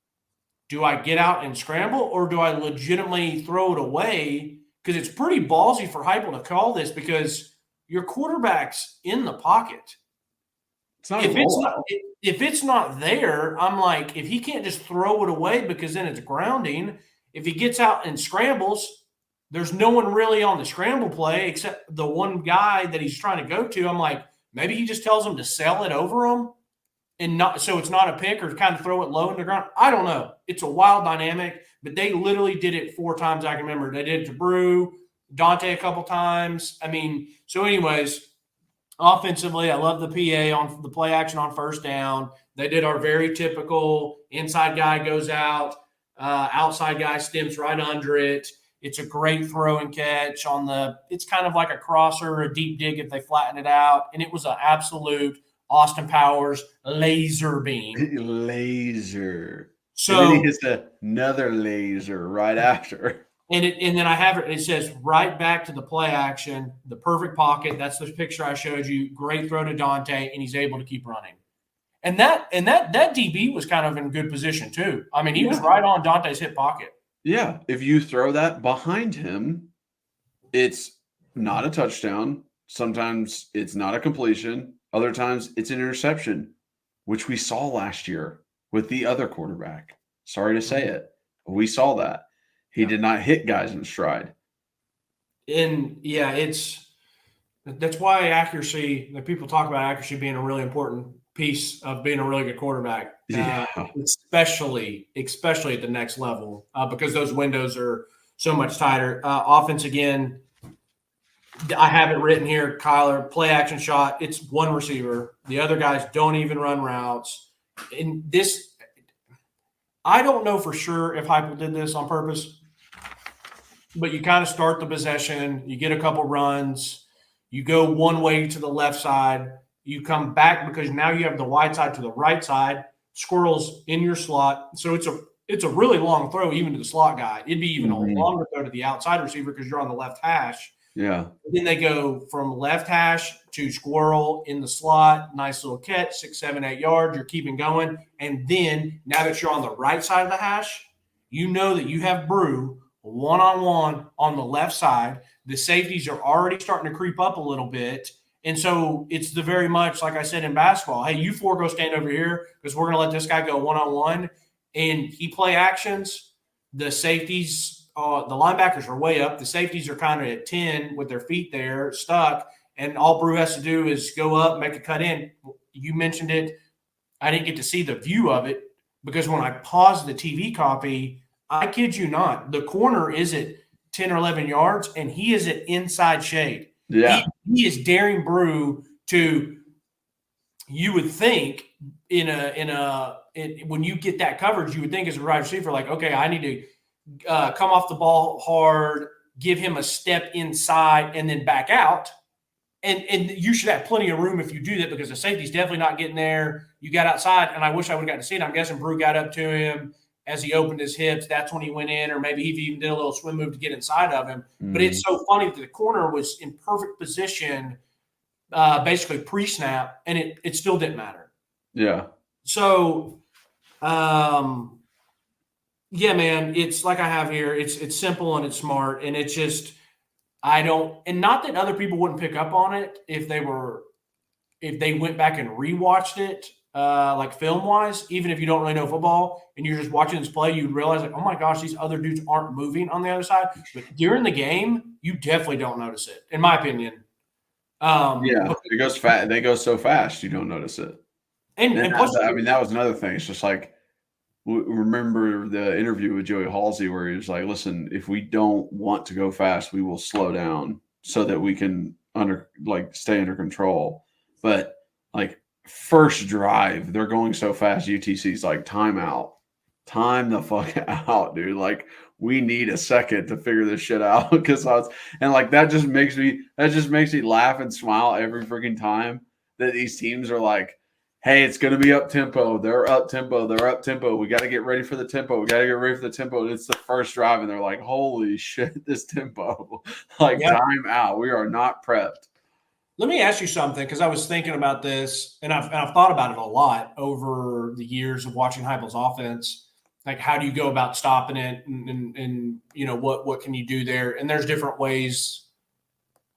do I get out and scramble, or do I legitimately throw it away? Because it's pretty ballsy for Heupel to call this, because your quarterback's in the pocket. If it's not there, I'm like, if he can't just throw it away because then it's grounding, if he gets out and scrambles, there's no one really on the scramble play except the one guy that he's trying to go to. I'm like, maybe he just tells him to sell it over him, and not so it's not a pick, or kind of throw it low in the ground. I don't know. It's a wild dynamic, but they literally did it 4 times I can remember. They did it to Brew, Dante a couple times. I mean, so anyways, offensively, I love the PA on the play action on first down. They did our very typical inside guy goes out, outside guy stems right under it. It's a great throw and catch it's kind of like a crosser, a deep dig if they flatten it out. And it was an absolute Austin Powers laser beam. Laser. So and then he hits another laser right after. And then I have it says right back to the play action, the perfect pocket. That's the picture I showed you. Great throw to Dante, and he's able to keep running. And that DB was kind of in good position too. I mean, he was right on Dante's hip pocket. Yeah. If you throw that behind him, it's not a touchdown. Sometimes it's not a completion. Other times it's an interception, which we saw last year with the other quarterback. Sorry to say it. We saw that. He did not hit guys in stride. And that's why accuracy, that people talk about accuracy being a really important piece of being a really good quarterback, especially at the next level, because those windows are so much tighter. Offense, again, I have it written here, Kyler, play action shot. It's one receiver. The other guys don't even run routes. And this, I don't know for sure if Heupel did this on purpose, but you kind of start the possession, you get a couple runs, you go one way to the left side, you come back because now you have the wide side to the right side, squirrels in your slot. So it's a really long throw even to the slot guy. It'd be even a longer throw to the outside receiver because you're on the left hash. Yeah. Then they go from left hash to squirrel in the slot. Nice little catch, 6, 7, 8 yards. You're keeping going. And then now that you're on the right side of the hash, you know that you have Brew one-on-one on the left side. The safeties are already starting to creep up a little bit. And so it's the very much, like I said in basketball, hey, you four go stand over here because we're going to let this guy go one-on-one. And he play actions. The safeties – the linebackers are way up. The safeties are kind of at 10 with their feet there, stuck. And all Brew has to do is go up, make a cut in. You mentioned it. I didn't get to see the view of it because when I paused the TV copy, I kid you not, the corner is at 10 or 11 yards, and he is at inside shade. Yeah. He is daring Brew to – you would think when you get that coverage, you would think as a wide receiver, like, okay, I need to – come off the ball hard, give him a step inside, and then back out. And you should have plenty of room if you do that because the safety's definitely not getting there. You got outside, and I wish I would have gotten to see it. I'm guessing Brew got up to him as he opened his hips. That's when he went in, or maybe he even did a little swim move to get inside of him. But it's so funny that the corner was in perfect position, basically pre-snap, and it still didn't matter. Yeah. So, yeah, man, it's like I have here. It's simple and it's smart, and it's just and not that other people wouldn't pick up on it if they went back and rewatched it, like film wise. Even if you don't really know football and you're just watching this play, you'd realize like, oh my gosh, these other dudes aren't moving on the other side. But during the game, you definitely don't notice it, in my opinion. It goes fast. They go so fast, you don't notice it. And plus, I mean, that was another thing. It's just like, remember the interview with Joey Halsey where he was like, listen, if we don't want to go fast, we will slow down so that we can stay under control. But like first drive, they're going so fast, UTC's like, timeout. Time the fuck out, dude. Like, we need a second to figure this shit out. That just makes me laugh and smile every freaking time that these teams are like, hey, it's going to be up tempo. They're up tempo. We got to get ready for the tempo. And it's the first drive, and they're like, holy shit, this tempo. Time out. We are not prepped. Let me ask you something, because I was thinking about this, and I've thought about it a lot over the years of watching Heupel's offense. Like, how do you go about stopping it, and what can you do there? And there's different ways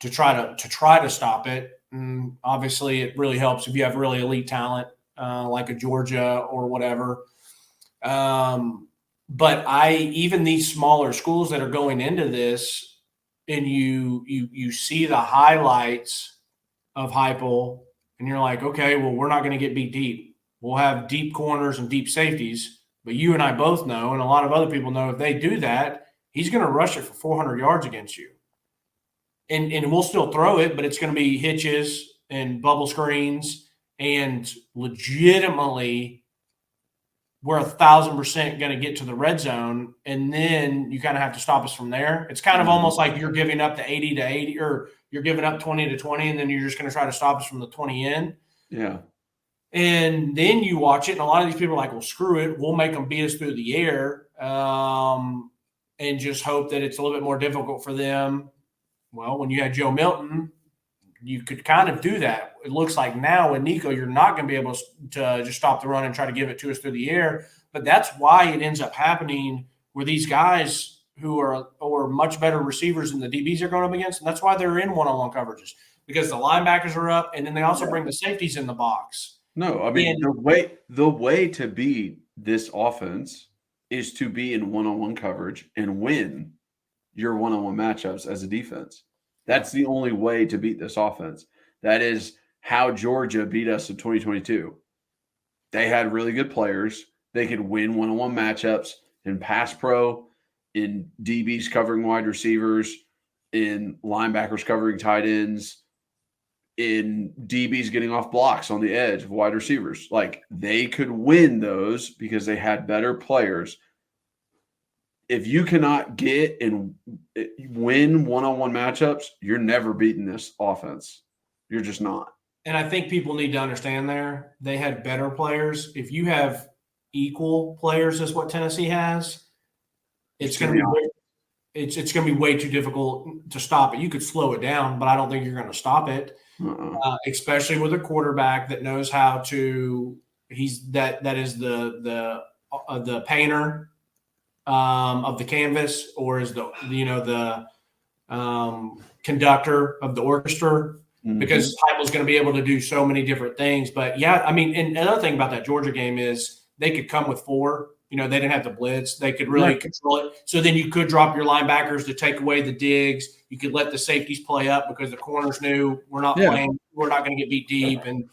to try to stop it. And obviously, it really helps if you have really elite talent like a Georgia or whatever. But even these smaller schools that are going into this, and you see the highlights of Heupel, and you're like, okay, well, we're not going to get beat deep. We'll have deep corners and deep safeties. But you and I both know, and a lot of other people know, if they do that, he's going to rush it for 400 yards against you. And we'll still throw it, but it's going to be hitches and bubble screens, and legitimately we're 1,000% going to get to the red zone, and then you kind of have to stop us from there. It's kind of almost like you're giving up the 80 to 80, or you're giving up 20 to 20, and then you're just going to try to stop us from the 20 in. Yeah. And then you watch it, and a lot of these people are like, well, screw it. We'll make them beat us through the air and just hope that it's a little bit more difficult for them. Well, when you had Joe Milton, you could kind of do that. It looks like now with Nico, you're not going to be able to just stop the run and try to give it to us through the air. But that's why it ends up happening where these guys who are much better receivers than the DBs are going up against, and that's why they're in one-on-one coverages, because the linebackers are up, and then they also bring the safeties in the box. No, I mean, the way to beat this offense is to be in one-on-one coverage and win your one-on-one matchups as a defense. That's the only way to beat this offense. That is how Georgia beat us in 2022. They had really good players. They could win one-on-one matchups in pass pro, in DBs covering wide receivers, in linebackers covering tight ends, in DBs getting off blocks on the edge of wide receivers. Like, they could win those because they had better players. If you cannot get and win one-on-one matchups, you're never beating this offense. You're just not. And I think people need to understand there, they had better players. If you have equal players as what Tennessee has, it's going to be way too difficult to stop it. You could slow it down, but I don't think you're going to stop it. Especially with a quarterback that knows how to. That is the painter of the canvas, or is the conductor of the orchestra, because Heupel's going to be able to do so many different things. But yeah, I mean, and another thing about that Georgia game is they could come with 4. They didn't have to blitz. They could really control it. So then you could drop your linebackers to take away the digs. You could let the safeties play up because the corners knew we're not playing. We're not going to get beat deep. And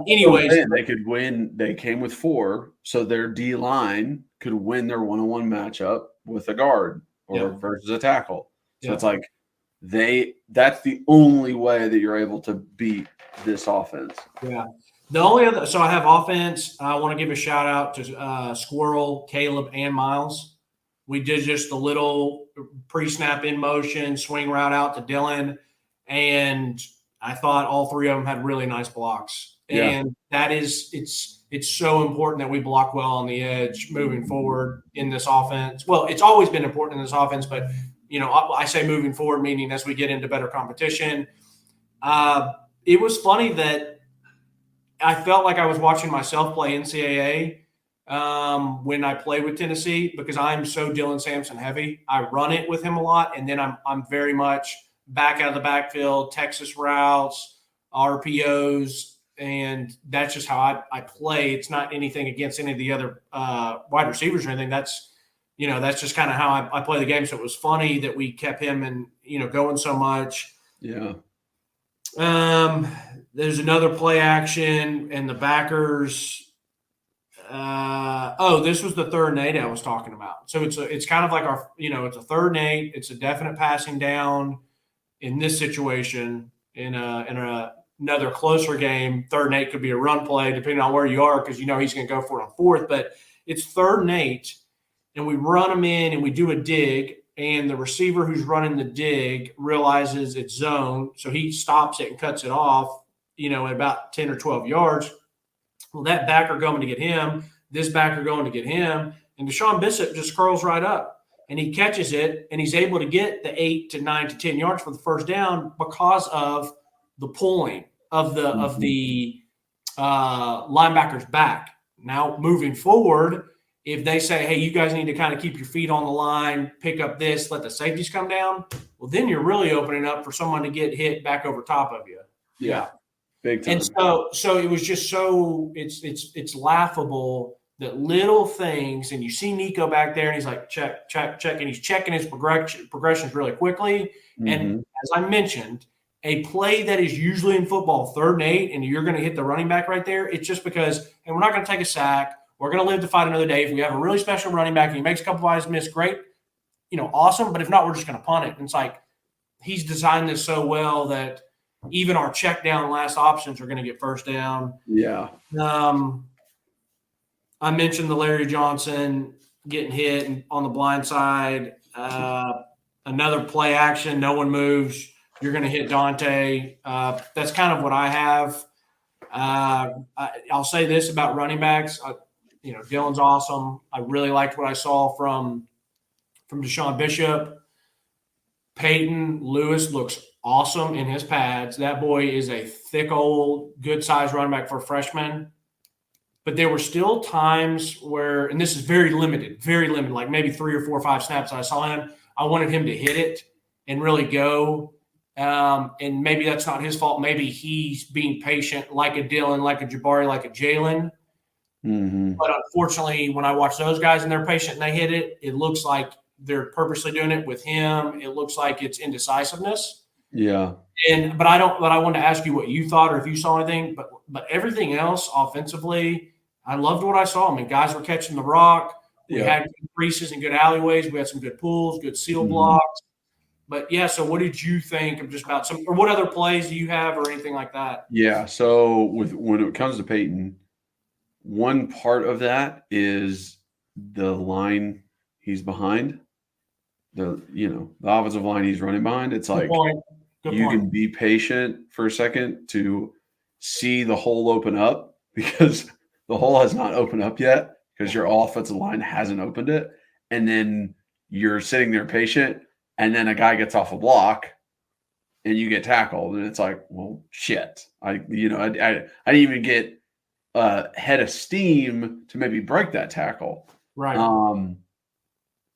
anyways, they could win. They came with 4, so their D line could win their one-on-one matchup with a guard or versus a tackle. So it's like that's the only way that you're able to beat this offense. Yeah. The only other, so I have offense. I want to give a shout out to Squirrel, Caleb, and Miles. We did just a little pre-snap in motion, swing route out to Dylan, and I thought all 3 of them had really nice blocks. Yeah. And that is, it's so important that we block well on the edge moving forward in this offense. Well, it's always been important in this offense, but I say moving forward, meaning as we get into better competition. It was funny that I felt like I was watching myself play NCAA when I play with Tennessee, because I'm so Dylan Sampson heavy. I run it with him a lot, and then I'm very much back out of the backfield, Texas routes, RPOs, and that's just how I play. It's not anything against any of the other wide receivers or anything. That's just kind of how I play the game. So it was funny that we kept him and going so much. Yeah. There's another play action, and the backers. This was the 3rd and 8 I was talking about. So it's kind of like it's a 3rd and 8. It's a definite passing down in this situation. In another closer game, 3rd and 8 could be a run play depending on where you are because he's going to go for it on 4th. But it's 3rd and 8, and we run them in and we do a dig, and the receiver who's running the dig realizes it's zone, so he stops it and cuts it off. At about 10 or 12 yards. Well, that backer going to get him, this backer going to get him, and Deshaun Bishop just curls right up, and he catches it, and he's able to get the 8 to 9 to 10 yards for the first down because of the pulling of the linebacker's back. Now, moving forward, if they say, hey, you guys need to kind of keep your feet on the line, pick up this, let the safeties come down, well, then you're really opening up for someone to get hit back over top of you. Yeah. Big time. And so it was just it's laughable that little things, and you see Nico back there, and he's like, check, and he's checking his progressions really quickly. Mm-hmm. And as I mentioned, a play that is usually in football 3rd and 8, and you're going to hit the running back right there, it's just because, and we're not going to take a sack. We're going to live to fight another day. If we have a really special running back and he makes a couple of eyes miss, great, awesome. But if not, we're just going to punt it. And it's like he's designed this so well that even our check down last options are going to get first down. Yeah. I mentioned the Larry Johnson getting hit on the blind side. Another play action, no one moves. You're going to hit Dante. That's kind of what I have. I'll say this about running backs. Dylan's awesome. I really liked what I saw from Deshaun Bishop. Peyton Lewis looks awesome in his pads. That boy is a thick, old, good-sized running back for a freshman. But there were still times where, and this is very limited, like maybe 3 or 4 or 5 snaps I saw him. I wanted him to hit it and really go. And maybe that's not his fault. Maybe he's being patient like a Dylan, like a Jabari, like a Jalen. Mm-hmm. But unfortunately, when I watch those guys and they're patient and they hit it, it looks like they're purposely doing it. With him, it looks like it's indecisiveness. Yeah. But I wanted to ask you what you thought or if you saw anything. But everything else offensively, I loved what I saw. I mean, guys were catching the rock. We had good creases and good alleyways. We had some good pulls, good seal blocks. But yeah, so what did you think of just about or what other plays do you have or anything like that? Yeah. So when it comes to Peyton, one part of that is the line he's behind. The offensive line he's running behind. It's like you can be patient for a second to see the hole open up because the hole has not opened up yet because your offensive line hasn't opened it. And then you're sitting there patient, and then a guy gets off a block and you get tackled. And it's like, well, shit. I didn't even get a head of steam to maybe break that tackle. Right.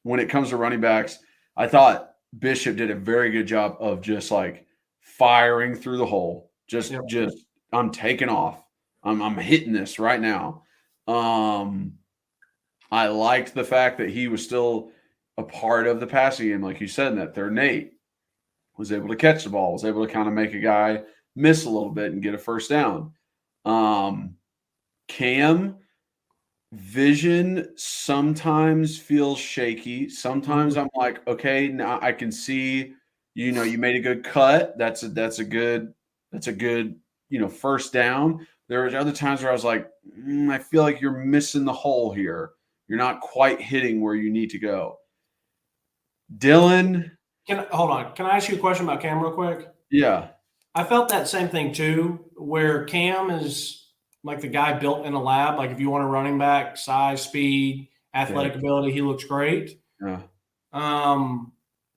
When it comes to running backs, I thought Bishop did a very good job of just like firing through the hole. Just I'm taking off. I'm hitting this right now. I liked the fact that he was still a part of the passing game, like you said, in that 3rd and 8. Was able to catch the ball, was able to kind of make a guy miss a little bit and get a first down. Cam vision sometimes feels shaky. Sometimes I'm like, okay, now I can see, you made a good cut. That's a good, first down. There was other times where I was like, I feel like you're missing the hole here. You're not quite hitting where you need to go. Dylan. Hold on. Can I ask you a question about Cam real quick? Yeah. I felt that same thing too, where Cam is like the guy built in a lab. Like if you want a running back, size, speed, athletic ability, he looks great. Yeah.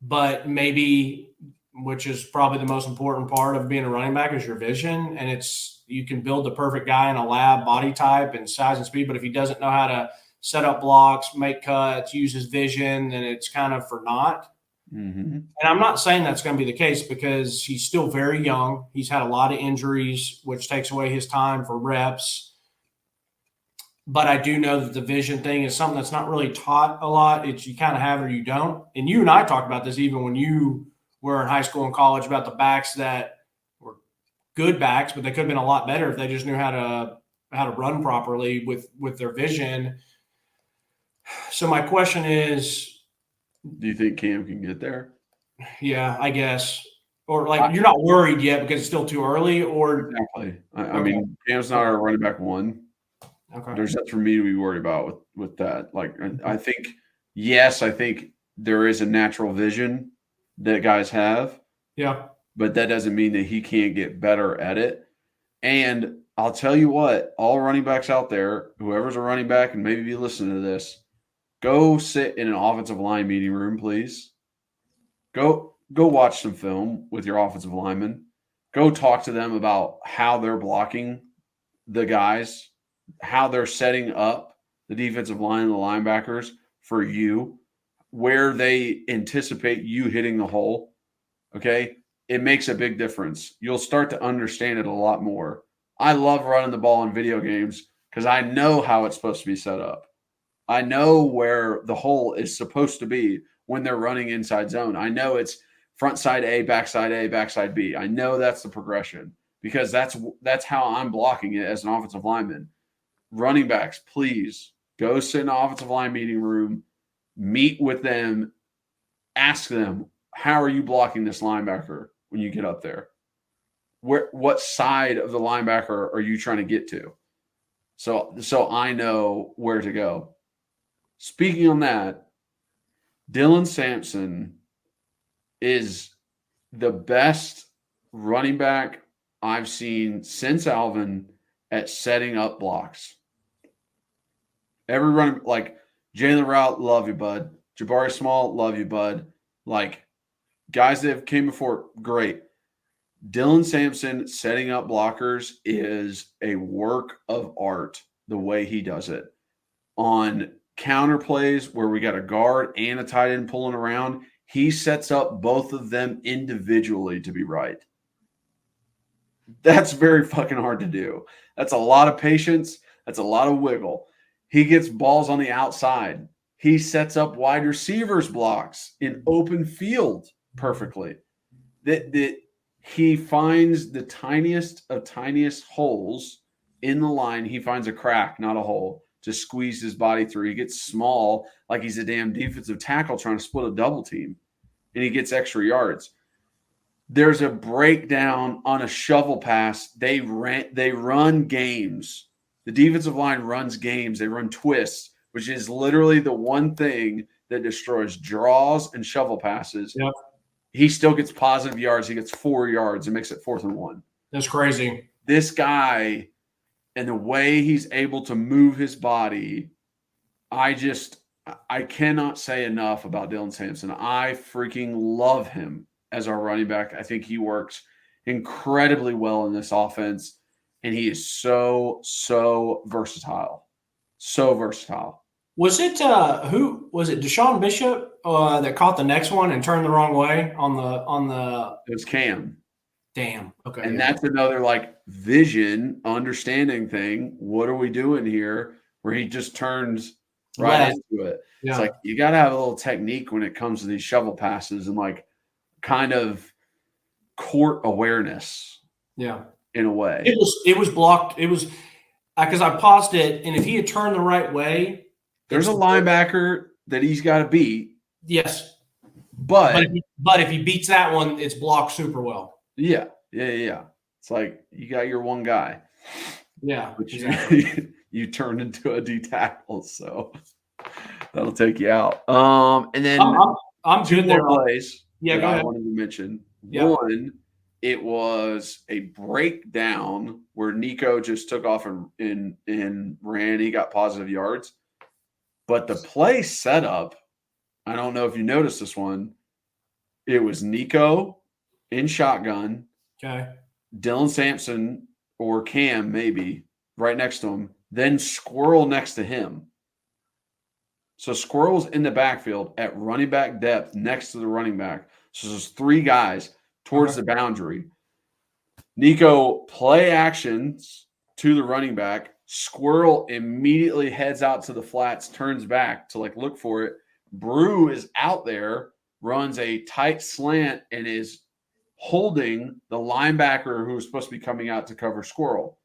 But maybe, which is probably the most important part of being a running back, is your vision. And you can build the perfect guy in a lab body type and size and speed. But if he doesn't know how to set up blocks, make cuts, use his vision, then it's kind of for naught. Mm-hmm. And I'm not saying that's going to be the case because he's still very young. He's had a lot of injuries, which takes away his time for reps. But I do know that the vision thing is something that's not really taught a lot. It's you kind of have it or you don't. And you and I talked about this even when you were in high school and college about the backs that were good backs, but they could have been a lot better if they just knew how to run properly with their vision. So my question is, do you think Cam can get there? Yeah, I guess. Or like you're not worried yet because it's still too early, or exactly. I mean, Cam's not our running back one. Okay. There's nothing for me to be worried about with that. Like, I think, yes, I think there is a natural vision that guys have. Yeah. But that doesn't mean that he can't get better at it. And I'll tell you what, all running backs out there, whoever's a running back, and maybe you listen to this, go sit in an offensive line meeting room, please. Go watch some film with your offensive linemen. Go talk to them about how they're blocking the guys, how they're setting up the defensive line and the linebackers for you, where they anticipate you hitting the hole. Okay? It makes a big difference. You'll start to understand it a lot more. I love running the ball in video games because I know how it's supposed to be set up. I know where the hole is supposed to be when they're running inside zone. I know it's front side A, backside B. I know that's the progression because that's how I'm blocking it as an offensive lineman. Running backs, please go sit in an offensive line meeting room, meet with them, ask them, how are you blocking this linebacker when you get up there? What side of the linebacker are you trying to get to? So I know where to go. Speaking on that, Dylan Sampson is the best running back I've seen since Alvin at setting up blocks. Every running, like Jalen Rout, love you, bud. Jabari Small, love you, bud. Like guys that have came before, great. Dylan Sampson setting up blockers is a work of art the way he does it. On counter plays where we got a guard and a tight end pulling around, he sets up both of them individually to be right. That's very fucking hard to do. That's a lot of patience. That's a lot of wiggle. He gets balls on the outside. He sets up wide receivers blocks in open field perfectly. That he finds the tiniest of tiniest holes in the line. He finds a crack, not a hole, to squeeze his body through. He gets small, like he's a damn defensive tackle trying to split a double team, and he gets extra yards. There's a breakdown on a shovel pass. They run games. The defensive line runs games. They run twists, which is literally the one thing that destroys draws and shovel passes. Yep. He still gets positive yards. He gets 4 yards and makes it 4th and 1. That's crazy. This guy and the way he's able to move his body, I cannot say enough about Dylan Sampson. I freaking love him as our running back. I think he works incredibly well in this offense, and he is so versatile. So versatile. Was it who was it? Deshaun Bishop that caught the next one and turned the wrong way on the. It was Cam. Damn. Okay. And that's another like vision, understanding thing. What are we doing here? Where he just turns right into it. Yeah. It's like you got to have a little technique when it comes to these shovel passes and like kind of court awareness. Yeah. In a way. It was blocked. It was because I paused it, and if he had turned the right way. There's a linebacker that he's got to beat. Yes. But if he beats that one, it's blocked super well. Yeah. It's like you got your one guy. Yeah. But you turned into a D tackle, so that'll take you out. And then I'm good there. Plays yeah, go ahead. I wanted to mention. Yeah. One, it was a breakdown where Nico just took off and ran. He got positive yards. But the play setup, I don't know if you noticed this one. It was Nico in shotgun. Okay. Dylan Sampson or Cam maybe right next to him. Then Squirrel next to him. So Squirrel's in the backfield at running back depth next to the running back. So there's 3 guys towards the boundary. Nico play actions to the running back. Squirrel immediately heads out to the flats, turns back to like look for it. Brew is out there, runs a tight slant and is holding the linebacker who was supposed to be coming out to cover Squirrel.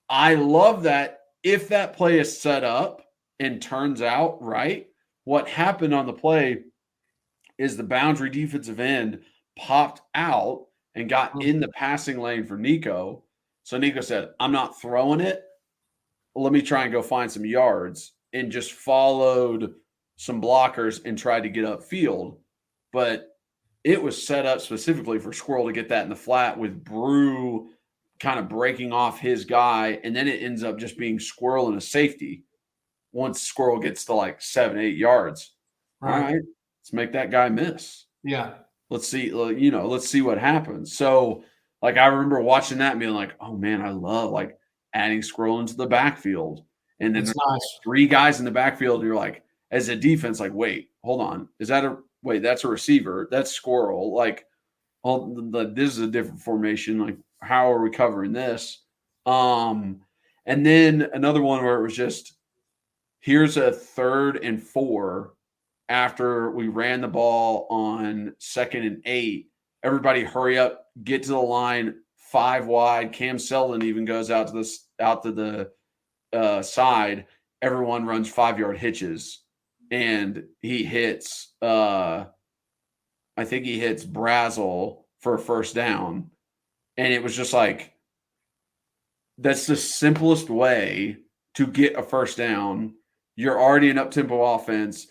I love that if that play is set up and turns out right, what happened on the play is the boundary defensive end popped out and got in the passing lane for Nico. So Nico said, I'm not throwing it. Let me try and go find some yards, and just followed some blockers and tried to get upfield. But it was set up specifically for Squirrel to get that in the flat with Brew kind of breaking off his guy. And then it ends up just being Squirrel and a safety once Squirrel gets to like 7-8 yards. Right. All right, let's make that guy miss. Yeah. Let's see, let's see what happens. So, like, I remember watching that and being like, oh, man, I love, like, adding Squirrel into the backfield. And then there's nice. 3 guys in the backfield. And you're like, as a defense, like, wait, hold on. That's a receiver. That's Squirrel. Like, this is a different formation. Like, how are we covering this? And then another one where it was just, here's a 3rd and 4 after we ran the ball on 2nd and 8. Everybody hurry up, get to the line, 5 wide. Cam Selden even goes out to the side. Everyone runs 5-yard hitches, and he hits. I think he hits Brazel for a first down, and it was just like, that's the simplest way to get a first down. You're already an up-tempo offense.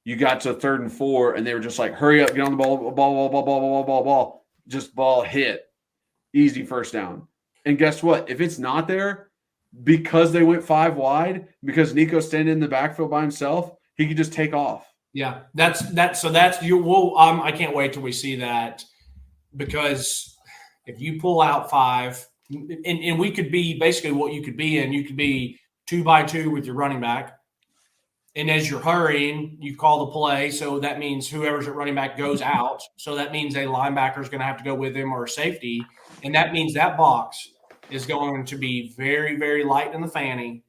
You got to 3rd and 4, and they were just like, hurry up, get on the ball. Just ball hit. Easy first down. And guess what? If it's not there, because they went 5 wide, because Nico's standing in the backfield by himself, he could just take off. Yeah, I can't wait till we see that, because if you pull out 5, and we could be basically what you could be in, you could be 2-by-2 with your running back. And as you're hurrying, you call the play. So that means whoever's at running back goes out. So that means a linebacker is going to have to go with him, or a safety. And that means that box is going to be very, very light in the fanny.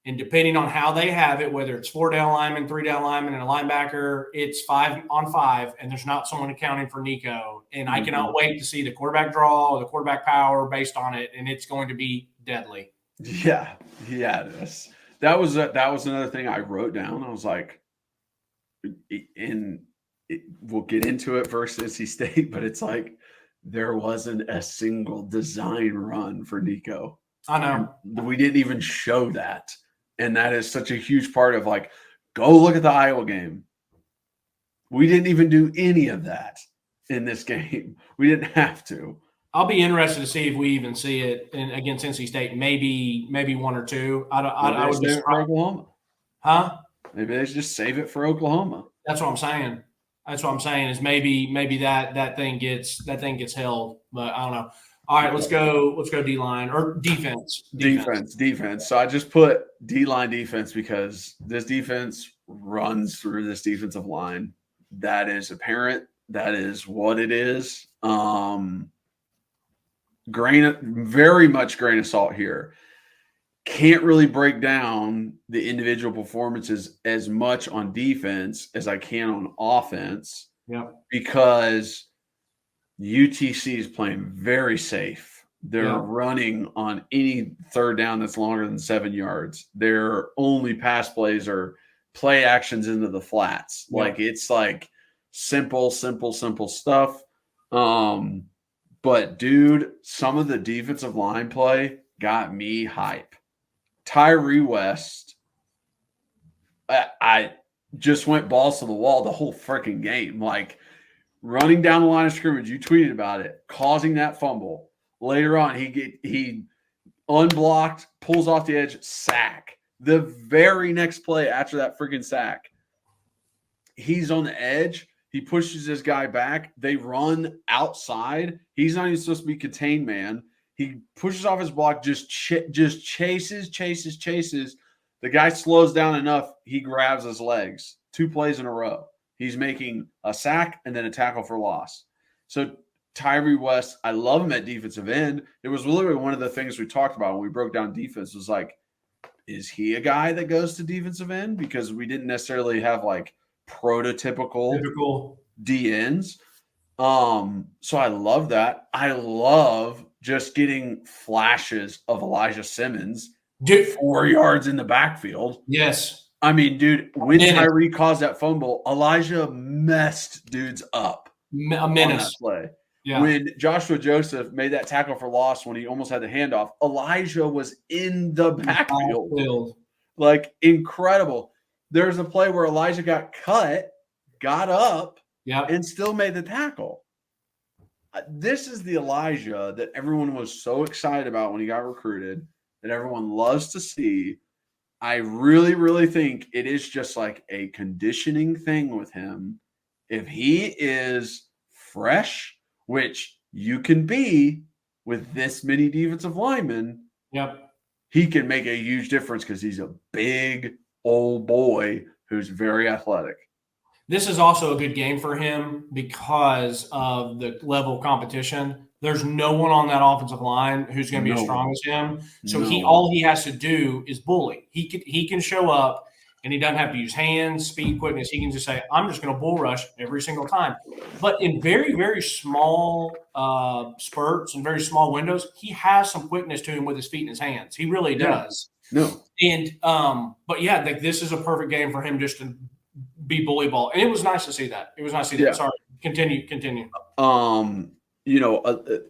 And depending on how they have it, whether it's 4-down lineman, 3-down lineman, and a linebacker, it's 5-on-5, and there's not someone accounting for Nico. And I cannot wait to see the quarterback draw or the quarterback power based on it, and it's going to be deadly. Yeah, it is. That was another thing I wrote down. I was like, we'll get into it versus NC State, but it's like there wasn't a single design run for Nico. I know. And we didn't even show that. And that is such a huge part of, like, go look at the Iowa game. We didn't even do any of that in this game. We didn't have to. I'll be interested to see if we even see it against NC State. Maybe 1 or 2. I would save it for Oklahoma. Huh? Maybe they should just save it for Oklahoma. That's what I'm saying. Is maybe that thing gets held, but I don't know. All right, let's go D-line or defense. Defense. So I just put D-line defense because this defense runs through this defensive line. That is apparent. That is what it is. Very much grain of salt here. Can't really break down the individual performances as much on defense as I can on offense. Yep. Because UTC is playing very safe. They're running on any 3rd down that's longer than 7 yards. Their only pass plays are play actions into the flats. Yep. Like, it's like simple stuff. But, dude, some of the defensive line play got me hype. Tyree West, I just went balls to the wall the whole freaking game. Like, running down the line of scrimmage, you tweeted about it, causing that fumble. Later on, he unblocked, pulls off the edge, sack. The very next play after that freaking sack, he's on the edge. He pushes his guy back. They run outside. He's not even supposed to be contained, man. He pushes off his block, just chases. The guy slows down enough. He grabs his legs. 2 plays in a row. He's making a sack and then a tackle for loss. So Tyree West, I love him at defensive end. It was literally one of the things we talked about when we broke down defense was like, is he a guy that goes to defensive end? Because we didn't necessarily have like prototypical DNs. So I love that. I love just getting flashes of Elijah Simmons, Dude, 4 yards in the backfield. yes. I mean, dude, when Menace. Tyree caused that fumble, Elijah messed dudes up A on menace. that play. Yeah. When Joshua Joseph made that tackle for loss when he almost had the handoff, Elijah was in the backfield. Like, incredible. There's a play where Elijah got cut, got up, and still made the tackle. This is the Elijah that everyone was so excited about when he got recruited, that everyone loves to see. I really, really think it is just like a conditioning thing with him. If he is fresh, which you can be with this many defensive linemen, he can make a huge difference because he's a big old boy who's very athletic. This is also a good game for him because of the level of competition. There's no one on that offensive line who's going to be as strong as him. So all he has to do is bully. He can show up, and he doesn't have to use hands, speed, quickness. He can just say, "I'm just going to bull rush every single time." But in very, very small spurts and very small windows, he has some quickness to him with his feet and his hands. He really does. No. And but yeah, like this is a perfect game for him just to be bully ball. And it was nice to see that. It was nice to see that. Sorry. Continue. You know,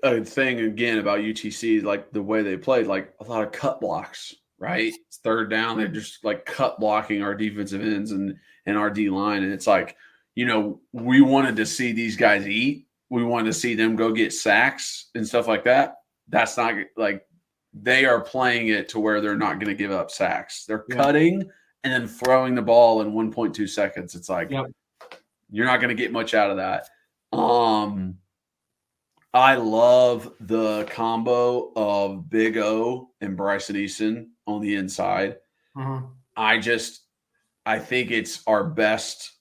a thing again about UTC, like the way they played, like a lot of cut blocks, right? It's third down. They're just like cut blocking our defensive ends and our D line. And it's like, you know, we wanted to see these guys eat. We wanted to see them go get sacks and stuff like that. That's not like they are playing it to where they're not going to give up sacks. They're cutting and then throwing the ball in 1.2 seconds. It's like you're not going to get much out of that. I love the combo of Big O and Bryson Eason on the inside. I think it's our best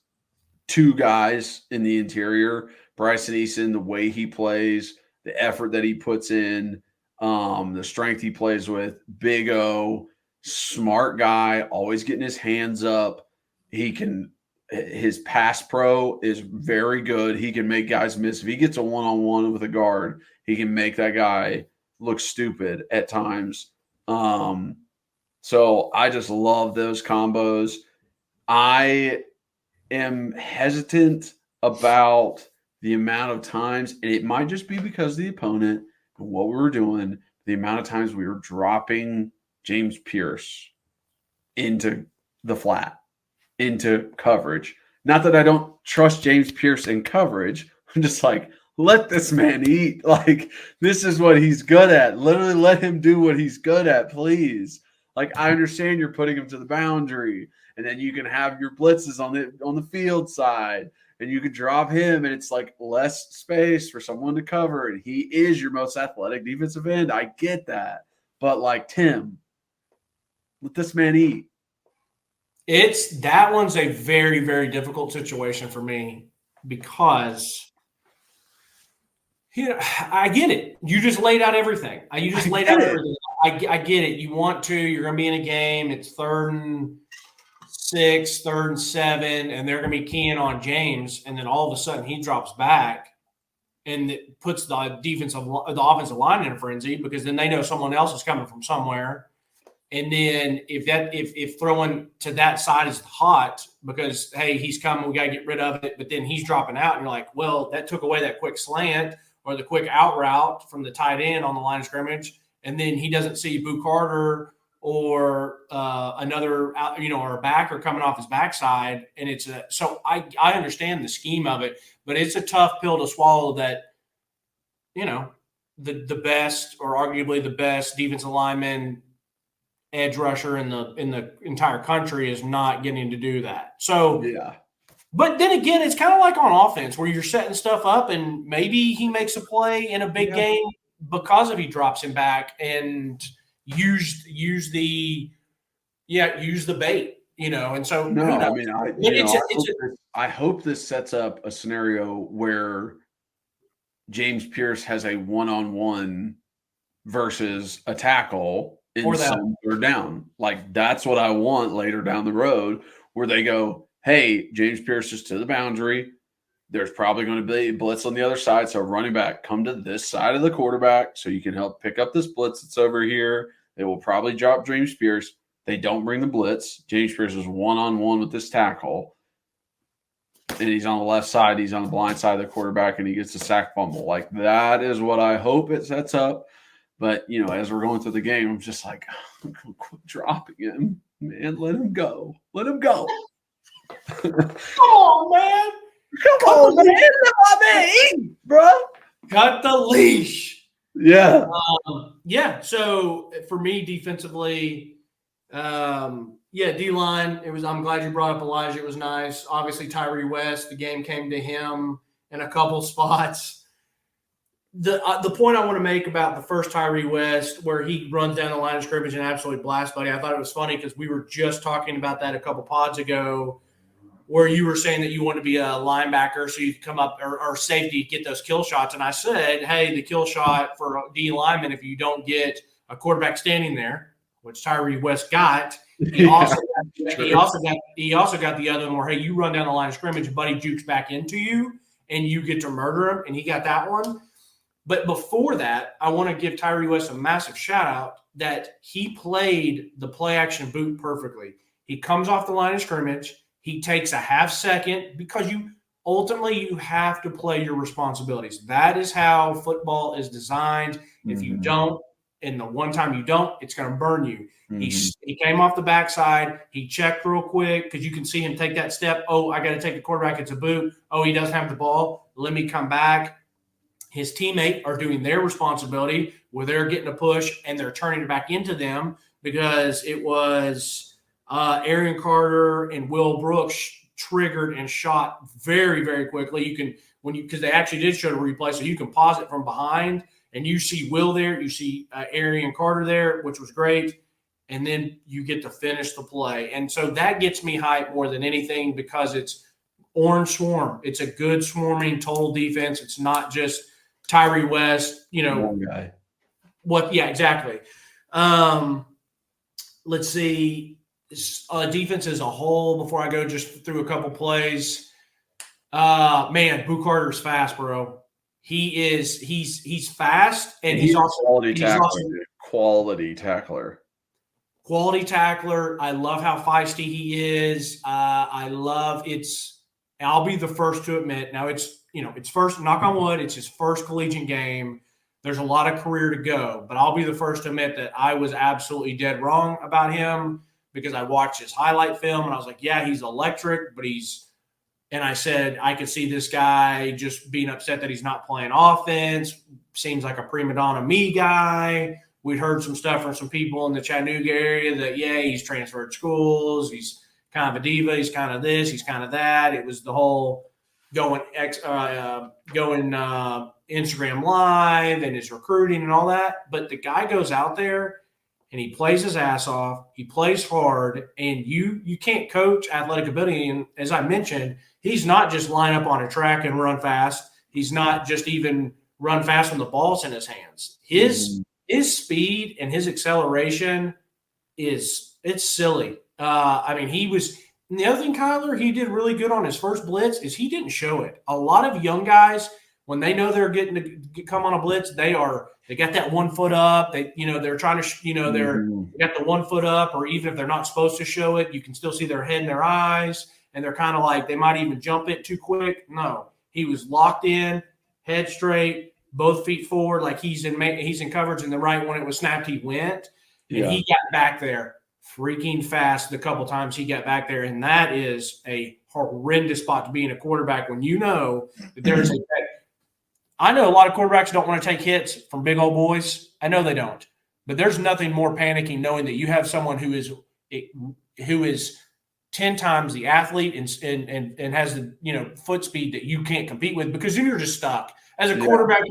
two guys in the interior. Bryson Eason, the way he plays, the effort that he puts in, the strength he plays with. Big O, smart guy, always getting his hands up. His pass pro is very good. He can make guys miss. If he gets a one-on-one with a guard, he can make that guy look stupid at times. So I just love those combos. I am hesitant about the amount of times, and it might just be because of the opponent and what we were doing, the amount of times we were dropping James Pierce into the flat, into coverage. Not that I don't trust James Pierce in coverage. I'm just like, let this man eat. Like, this is what he's good at. Literally let him do what he's good at, please. Like, I understand you're putting him to the boundary, and then you can have your blitzes on the field side, and you can drop him, and it's like less space for someone to cover, and he is your most athletic defensive end. I get that. But, like, Tim, let this man eat. That one's a very, very difficult situation for me because I get it. You just laid out everything. I get it. You want to. You're going to be in a game. It's 3rd and 6, 3rd and 7, and they're going to be keying on James. And then all of a sudden he drops back, and it puts the offensive line in a frenzy because then they know someone else is coming from somewhere. And then if throwing to that side is hot because, hey, he's coming, we got to get rid of it, but then he's dropping out, and you're like, well, that took away that quick slant or the quick out route from the tight end on the line of scrimmage, and then he doesn't see Boo Carter or another, or a backer coming off his backside, and so I understand the scheme of it, but it's a tough pill to swallow that, the best or arguably the best defensive lineman edge rusher in the entire country is not getting to do that. So but then again, it's kind of like on offense where you're setting stuff up and maybe he makes a play in a big game because of he drops him back and use the bait, and so I hope this sets up a scenario where James Pierce has a one-on-one versus a tackle in some third down. Like, that's what I want later down the road, where they go, hey, James Pierce is to the boundary. there's probably going to be a blitz on the other side. So running back, come to this side of the quarterback so you can help pick up this blitz that's over here. They will probably drop James Pierce. They don't bring the blitz. James Pierce is one-on-one with this tackle. And he's on the left side. He's on the blind side of the quarterback, and he gets a sack fumble. Like, that is what I hope it sets up. But, as we're going through the game, I'm just like, quit dropping him. Man, let him go. Let him go. Come on, man. Come on, man. It's my man, bro. Cut the leash. Yeah. So for me, defensively, D-line, I'm glad you brought up Elijah. It was nice. Obviously, Tyree West, the game came to him in a couple spots. The point I want to make about the first Tyree West, where he runs down the line of scrimmage and absolutely blasts Buddy, I thought it was funny because we were just talking about that a couple pods ago, where you were saying that you want to be a linebacker so you can come up or safety, get those kill shots. And I said, hey, the kill shot for a D lineman, if you don't get a quarterback standing there, which Tyree West got, he also got the other one where, hey, you run down the line of scrimmage, Buddy jukes back into you, and you get to murder him, and he got that one. But before that, I want to give Tyree West a massive shout-out that he played the play-action boot perfectly. He comes off the line of scrimmage. He takes a half second because you have to play your responsibilities. That is how football is designed. If you don't, and the one time you don't, it's going to burn you. He came off the backside. He checked real quick because you can see him take that step. Oh, I got to take the quarterback. It's a boot. Oh, he doesn't have the ball. Let me come back. His teammate are doing their responsibility where they're getting a push and they're turning it back into them because it was Arian Carter and Will Brooks triggered and shot very, very quickly. Because they actually did show the replay, so you can pause it from behind and you see Will there, you see Arian Carter there, which was great, and then you get to finish the play. And so that gets me hyped more than anything because it's Orange Swarm. It's a good swarming total defense. It's not just Tyree West, One guy. Yeah, exactly. Let's see. Defense as a whole, before I go just through a couple plays. Man, Boo Carter's fast, bro. He's fast, and he's also quality tackler. Quality tackler. I love how feisty he is. I'll be the first to admit. Now it's first, knock on wood, it's his first collegiate game. There's a lot of career to go, but I'll be the first to admit that I was absolutely dead wrong about him because I watched his highlight film and I was like, yeah, he's electric, and I said, I could see this guy just being upset that he's not playing offense. Seems like a prima donna me guy. We'd heard some stuff from some people in the Chattanooga area that, he's transferred schools. He's kind of a diva. He's kind of this. He's kind of that. It was the whole going Instagram Live and his recruiting and all that. But the guy goes out there and he plays his ass off. He plays hard, and you can't coach athletic ability. And as I mentioned, he's not just line up on a track and run fast. He's not just even run fast when the ball's in his hands. His speed and his acceleration it's silly. And the other thing, Kyler, he did really good on his first blitz is he didn't show it. A lot of young guys, when they know they're getting to come on a blitz, they got that 1 foot up. They're trying to, they got the 1 foot up, or even if they're not supposed to show it, you can still see their head and their eyes, and they're kind of like they might even jump it too quick. No, he was locked in, head straight, both feet forward, like he's in coverage, and the right when it was snapped, he went, and he got back there freaking fast the couple times he got back there, and that is a horrendous spot to be in a quarterback when you know that there's I know a lot of quarterbacks don't want to take hits from big old boys. I know they don't. But there's nothing more panicking knowing that you have someone who is 10 times the athlete and has the foot speed that you can't compete with, because then you're just stuck. As a quarterback,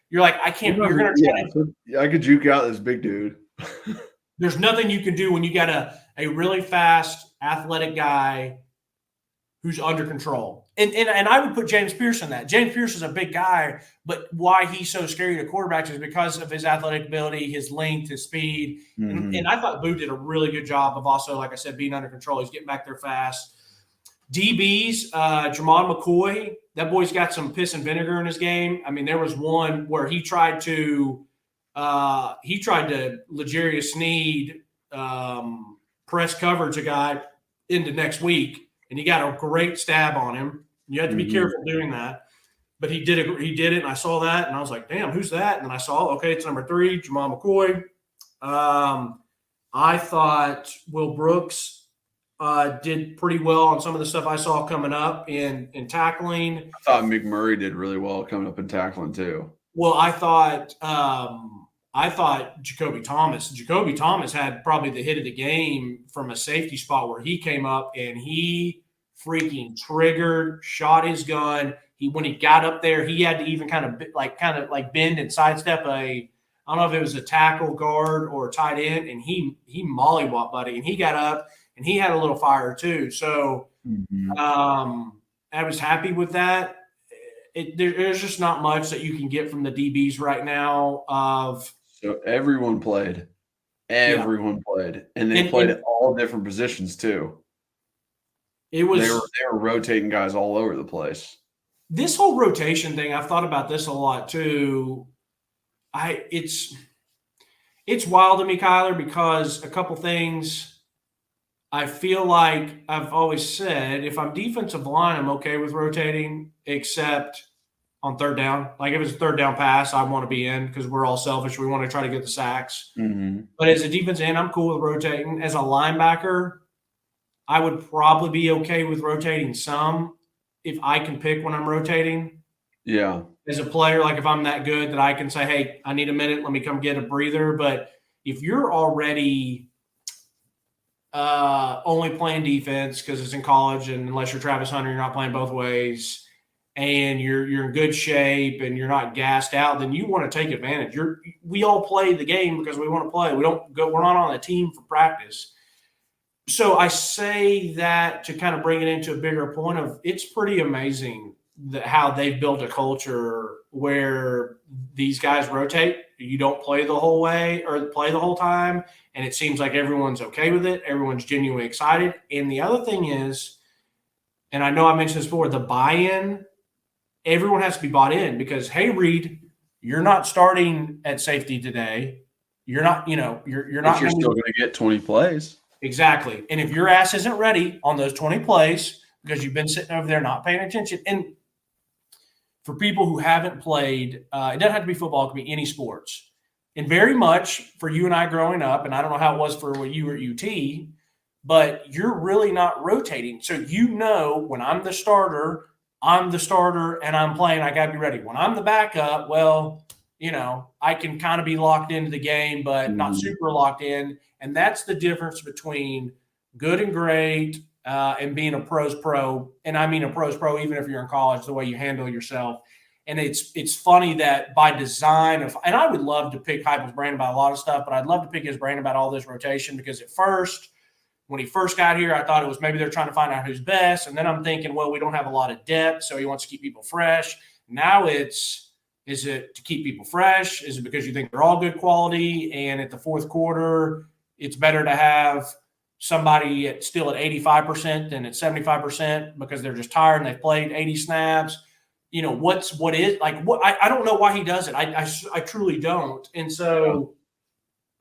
you're like, I can't. You're going to I could juke out this big dude. There's nothing you can do when you got a really fast, athletic guy who's under control. And I would put James Pierce in that. James Pierce is a big guy, but why he's so scary to quarterbacks is because of his athletic ability, his length, his speed. Mm-hmm. And I thought Boo did a really good job of also, like I said, being under control. He's getting back there fast. DBs, Jamon McCoy, that boy's got some piss and vinegar in his game. I mean, there was one where he tried to L'Jarius Sneed press coverage a guy into next week, and he got a great stab on him. You have to be careful doing that. But he did it, and I saw that, and I was like, damn, who's that? And then I saw, okay, it's number 3, Jamal McCoy. I thought Will Brooks did pretty well on some of the stuff I saw coming up in tackling. I thought McMurray did really well coming up in tackling too. Well, I thought Jacoby Thomas had probably the hit of the game from a safety spot where he came up and he freaking triggered, shot his gun. When he got up there, he had to even kind of bend and sidestep I don't know if it was a tackle, guard, or tight end, and he mollywopped buddy, and he got up and he had a little fire too. So I was happy with that. There's just not much that you can get from the DBs right now. So everyone played, and they played at all different positions too. They were rotating guys all over the place. This whole rotation thing, I've thought about this a lot too. It's wild to me, Kyler, because a couple things. I feel like I've always said, if I'm defensive line, I'm okay with rotating, except on third down. Like if it's a third down pass, I want to be in because we're all selfish. We want to try to get the sacks. But as a defensive end, I'm cool with rotating. As a linebacker, I would probably be okay with rotating some if I can pick when I'm rotating. Yeah. As a player, like if I'm that good that I can say, hey, I need a minute, let me come get a breather. But if you're already only playing defense because it's in college, and unless you're Travis Hunter, you're not playing both ways, and you're in good shape and you're not gassed out, then you want to take advantage. We all play the game because we want to play. We're not on a team for practice. So I say that to kind of bring it into a bigger point of it's pretty amazing how they've built a culture where these guys rotate. You don't play the whole way or play the whole time, and it seems like everyone's okay with it. Everyone's genuinely excited. And the other thing is, and I know I mentioned this before, the buy-in, everyone has to be bought in because, hey, Reed, you're not starting at safety today. You're not, you're not. You're still going to get 20 plays. Exactly. And if your ass isn't ready on those 20 plays because you've been sitting over there not paying attention, and for people who haven't played, it doesn't have to be football, it can be any sports. And very much for you and I growing up, and I don't know how it was for when you were at UT, but you're really not rotating. So when I'm the starter and I'm playing, I got to be ready. When I'm the backup, well, I can kind of be locked into the game, but not super locked in. And that's the difference between good and great and being a pros pro. And I mean a pros pro, even if you're in college, the way you handle yourself. And it's funny that by design and I would love to pick Heupel's brain about a lot of stuff, but I'd love to pick his brain about all this rotation because at first, when he first got here, I thought it was maybe they're trying to find out who's best. And then I'm thinking, well, we don't have a lot of depth, so he wants to keep people fresh. Now is it to keep people fresh? Is it because you think they're all good quality? And at the fourth quarter, it's better to have somebody still at 85% than at 75% because they're just tired and they've played 80 snaps. I don't know why he does it. I truly don't. And so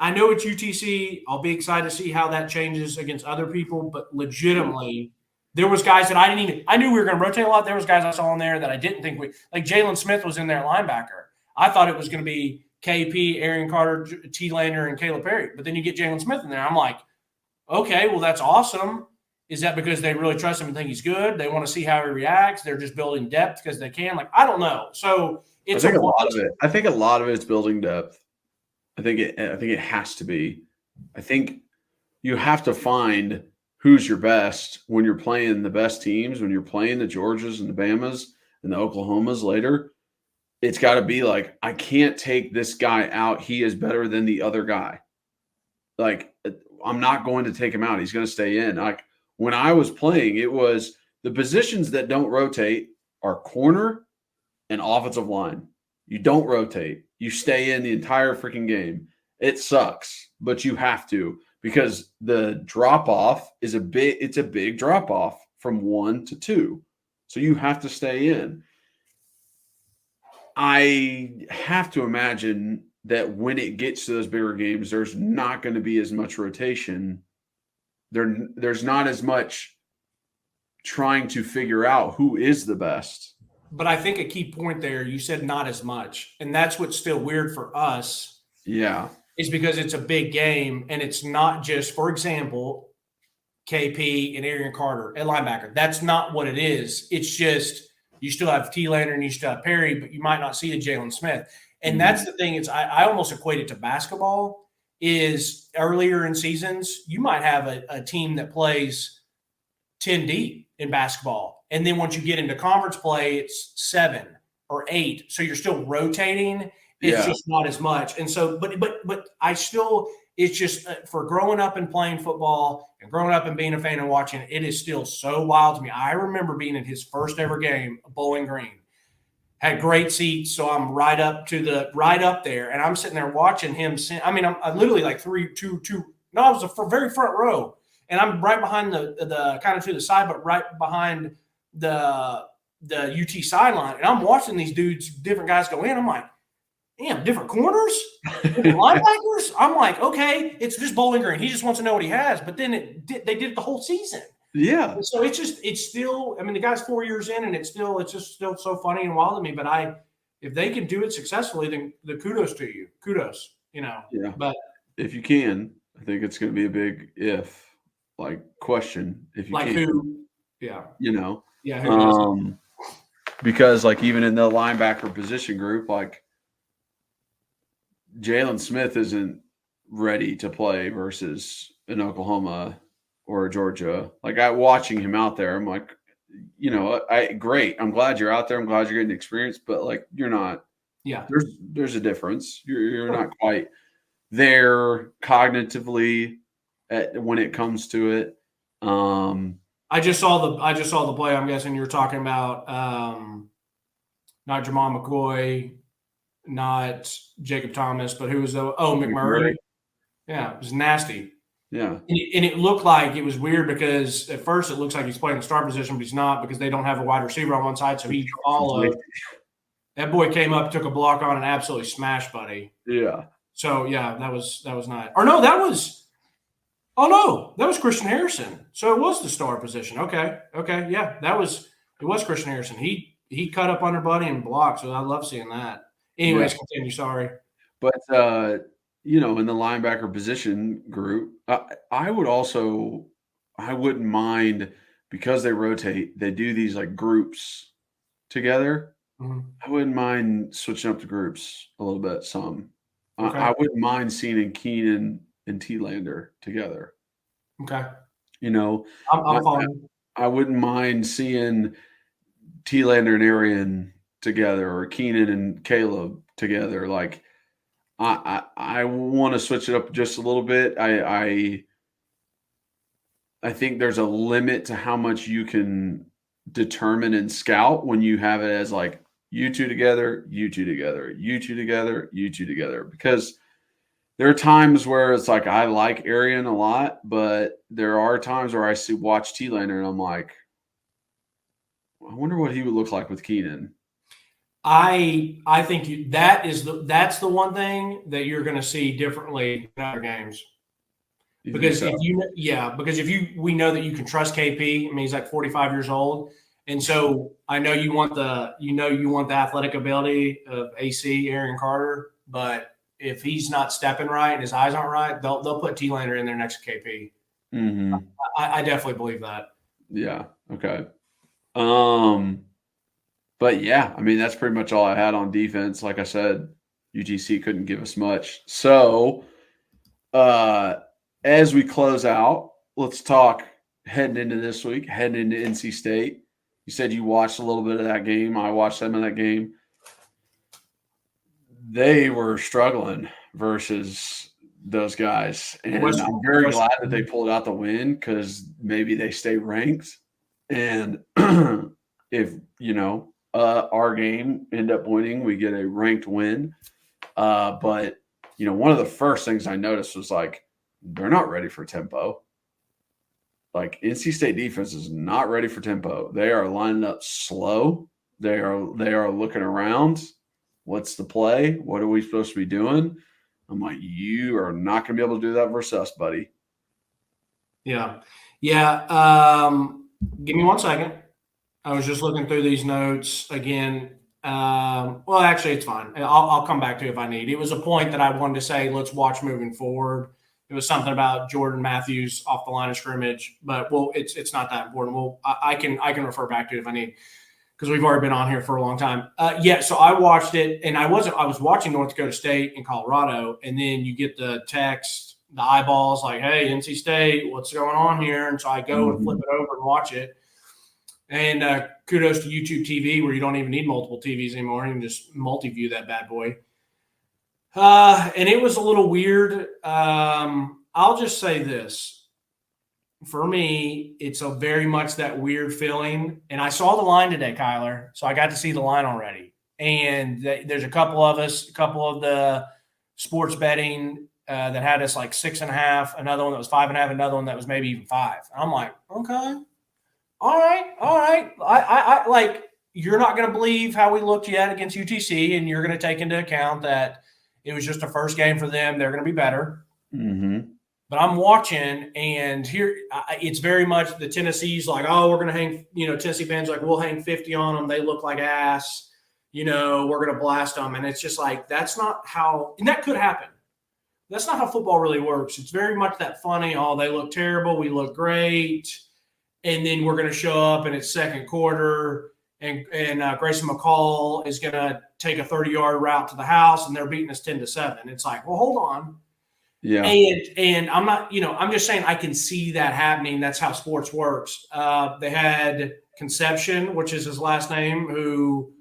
I know it's UTC. I'll be excited to see how that changes against other people, but legitimately there was guys that I knew we were going to rotate a lot. There was guys I saw in there that I didn't think like Jalen Smith was in there at linebacker. I thought it was going to be KP, Arian Carter, T. Lander, and Caleb Perry. But then you get Jalen Smith in there. I'm like, okay, well, that's awesome. Is that because they really trust him and think he's good? They want to see how he reacts. They're just building depth because they can. Like, I don't know. So I think a lot of it is building depth. I think it has to be. I think you have to find who's your best when you're playing the best teams, when you're playing the Georgias and the Bamas and the Oklahomas later. It's got to be like, I can't take this guy out. He is better than the other guy. Like, I'm not going to take him out. He's going to stay in. Like, when I was playing, it was the positions that don't rotate are corner and offensive line. You don't rotate. You stay in the entire freaking game. It sucks, but you have to because the drop-off is a big drop-off from 1 to 2. So you have to stay in. I have to imagine that when it gets to those bigger games, there's not going to be as much rotation. There's not as much trying to figure out who is the best. But I think a key point there, you said not as much. And that's what's still weird for us. Yeah. Is because it's a big game and it's not just, for example, KP and Arian Carter at linebacker. That's not what it is. It's just you still have T-Lander and you still have Perry, but you might not see a Jalen Smith. And that's the thing is I almost equate it to basketball is earlier in seasons, you might have a team that plays 10 deep in basketball. And then once you get into conference play, it's 7 or 8. So you're still rotating. It's just not as much. And so, but I still, it's just for growing up and playing football and growing up and being a fan and watching it is still so wild to me. I remember being in his first ever game, Bowling Green. Had great seats, so I'm right up there, and I'm sitting there watching him. I'm literally like I was the very front row, and I'm right behind the kind of to the side, but right behind the UT sideline, and I'm watching these different guys go in. I'm like, damn, different corners, different linebackers. I'm like, okay, it's just Bowling Green. He just wants to know what he has, but then they did it the whole season. Yeah. And so it's still, I mean, the guy's 4 years in and it's just still so funny and wild to me. But if they can do it successfully, then the kudos to you. Kudos, Yeah. But if you can, I think it's going to be a big question. If you like can. who? Yeah. Yeah. Who because even in the linebacker position group, Jalen Smith isn't ready to play versus an Oklahoma or Georgia. Watching him out there, I'm like, great. I'm glad you're out there. I'm glad you're getting experience, but you're not. Yeah. There's a difference. You're not quite there cognitively when it comes to it. I just saw the play. I'm guessing you're talking about not Jamal McCoy, not Jacob Thomas, but who was McMurray. Yeah, it was nasty. Yeah. And it looked like it was weird because at first it looks like he's playing the star position, but he's not because they don't have a wide receiver on one side. So that boy came up, took a block on and absolutely smashed Buddy. Yeah. So yeah, that was not. Or no, that was Christian Harrison. So it was the star position. Okay. Yeah, it was Christian Harrison. He cut up under Buddy and blocked. So I love seeing that. Anyways, Continue. Sorry. But in the linebacker position group, I wouldn't mind because they rotate. They do these groups together. Mm-hmm. I wouldn't mind switching up the groups a little bit. Some. Okay. I wouldn't mind seeing Keenan and T-Lander together. Okay. I'm following. I wouldn't mind seeing T-Lander and Arian together or Keenan and Caleb together. I want to switch it up just a little bit. I think there's a limit to how much you can determine and scout when you have it as you two together, you two together, you two together, you two together. Because there are times where it's I like Arian a lot, but there are times where I watch T-Lander and I'm like, I wonder what he would look like with Keenan. I think that's the one thing that you're going to see differently in other games. Because we know that you can trust KP. I mean, he's 45 years old, and so I know you want the athletic ability of AC Arian Carter, but if he's not stepping right and his eyes aren't right, they'll put T-Lander in there next to KP. Mm-hmm. I definitely believe that. Yeah. Okay. But yeah, I mean, that's pretty much all I had on defense. Like I said, UGC couldn't give us much. So, as we close out, let's talk heading into this week, heading into NC State. You said you watched a little bit of that game. I watched some of that game. They were struggling versus those guys. And I'm very glad that they pulled out the win because maybe they stay ranked. And if, our game end up winning, we get a ranked win. But, one of the first things I noticed was they're not ready for tempo. like NC State defense is not ready for tempo. They are lining up slow. They are looking around. What's the play? What are we supposed to be doing? I'm like, you are not going to be able to do that versus us, buddy. Yeah. Give me 1 second. I was just looking through these notes again. Well, actually, it's fine. I'll come back to it if I need. It was a point that I wanted to say, let's watch moving forward. It was something about Jordan Matthews off the line of scrimmage, but it's not that important. Well, I can refer back to it if I need, because we've already been on here for a long time. So I watched it, and I was watching North Dakota State and Colorado, and then you get the text, the eyeballs like, hey, NC State, what's going on here? And so I go and flip it over and watch it. And kudos to YouTube TV, where you don't even need multiple TVs anymore. You can just multi-view that bad boy. And it was a little weird. I'll just say this. For me, it's a very much that weird feeling. And I saw the line today, Kyler, so I got to see the line already. And there's a couple of the sports betting that had us like 6.5, another one that was 5.5, another one that was maybe even 5. I'm like, okay. All right. I like, you're not going to believe how we looked yet against UTC, and you're going to take into account that it was just a first game for them. They're going to be better. Mm-hmm. But I'm watching, and here it's very much the Tennessee's like, oh, we're going to hang, Tennessee fans like, we'll hang 50 on them. They look like ass. We're going to blast them. And it's just like, that's not how – and that could happen. That's not how football really works. It's very much that funny, oh, they look terrible, we look great. And then we're going to show up and it's second quarter, and Grayson McCall is going to take a 30-yard route to the house, and they're beating us 10-7. It's like, well, hold on. Yeah. And I'm not, I'm just saying I can see that happening. That's how sports works. They had Conception, which is his last name, who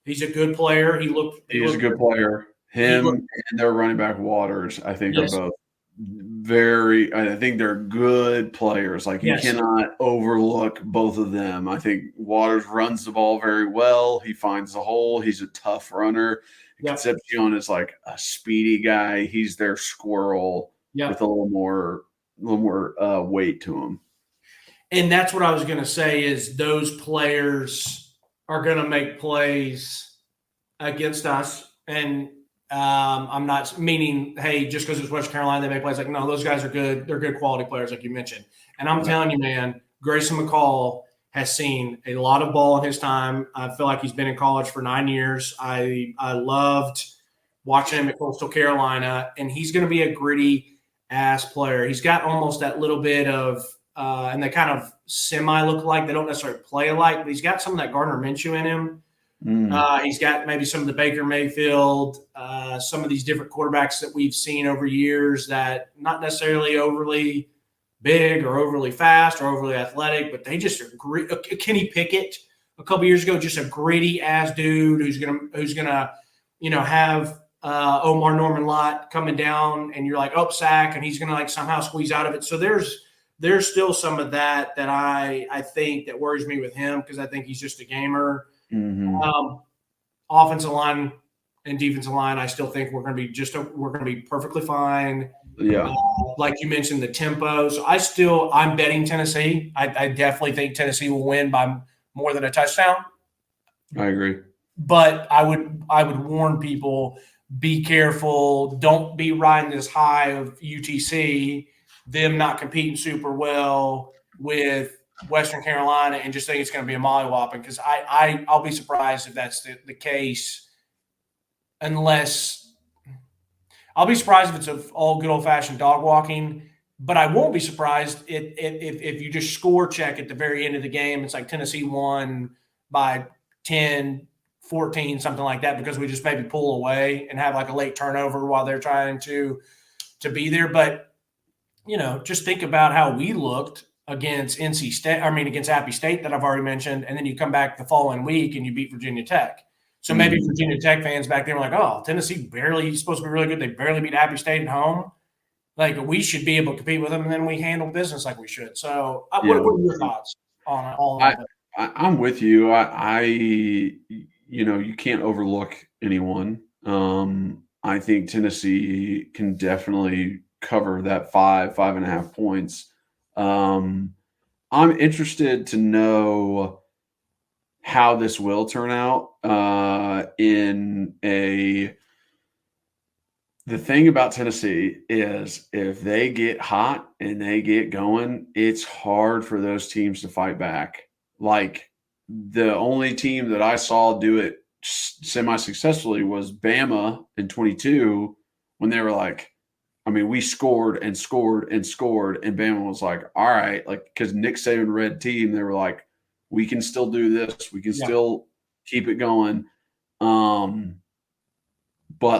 he's a good player. He's a good player. Him and their running back Waters, I think, are both I think they're good players. Like, you cannot overlook both of them. I think Waters runs the ball very well. He finds the hole. He's a tough runner. Yep. Concepcion is like a speedy guy. He's their squirrel with a little more weight to him. And that's what I was going to say is those players are going to make plays against us. And I'm not meaning, hey, just because it's West Carolina, they make plays. Like, no, those guys are good. They're good quality players, like you mentioned. And I'm telling you, man, Grayson McCall has seen a lot of ball in his time. I feel like he's been in college for 9 years. I loved watching him at Coastal Carolina, and he's going to be a gritty-ass player. He's got almost that little bit of and they kind of semi-look alike. They don't necessarily play alike, but he's got some of that Gardner Minshew in him. He's got maybe some of the Baker Mayfield, some of these different quarterbacks that we've seen over years that not necessarily overly big or overly fast or overly athletic, but they just are Kenny Pickett a couple years ago, just a gritty ass dude who's gonna have Omar Norman Lott coming down, and you're like, oh, sack, and he's gonna like somehow squeeze out of it. So there's still some of that I think that worries me with him, because I think he's just a gamer. Mm-hmm. Offensive line and defensive line, I still think we're going to be perfectly fine. Yeah. Like you mentioned, the tempo. So I'm betting Tennessee. I definitely think Tennessee will win by more than a touchdown. I agree. But I would warn people, be careful. Don't be riding this high of UTC, them not competing super well with Western Carolina, and just think it's going to be a mollywhopping, because I'll be surprised if that's the case, unless I'll be surprised if it's all good old-fashioned dog walking, but I won't be surprised if you just score check at the very end of the game. It's like Tennessee won by 10, 14, something like that, because we just maybe pull away and have like a late turnover while they're trying to be there. But, just think about how we looked against against Appy State that I've already mentioned, and then you come back the following week and you beat Virginia Tech. So maybe Virginia Tech fans back then were like, oh, Tennessee barely supposed to be really good. They barely beat Appy State at home. Like, we should be able to compete with them, and then we handle business like we should. So what are your thoughts on all of that? I'm with you. You can't overlook anyone. I think Tennessee can definitely cover that 5.5 points. I'm interested to know how this will turn out the thing about Tennessee is if they get hot and they get going, it's hard for those teams to fight back. Like the only team that I saw do it semi-successfully was Bama in 22 when they were like, I mean, we scored and scored and scored, and Bama was like, all right, like because Nick Saban red team, they were like, we can still do this, we can still keep it going. But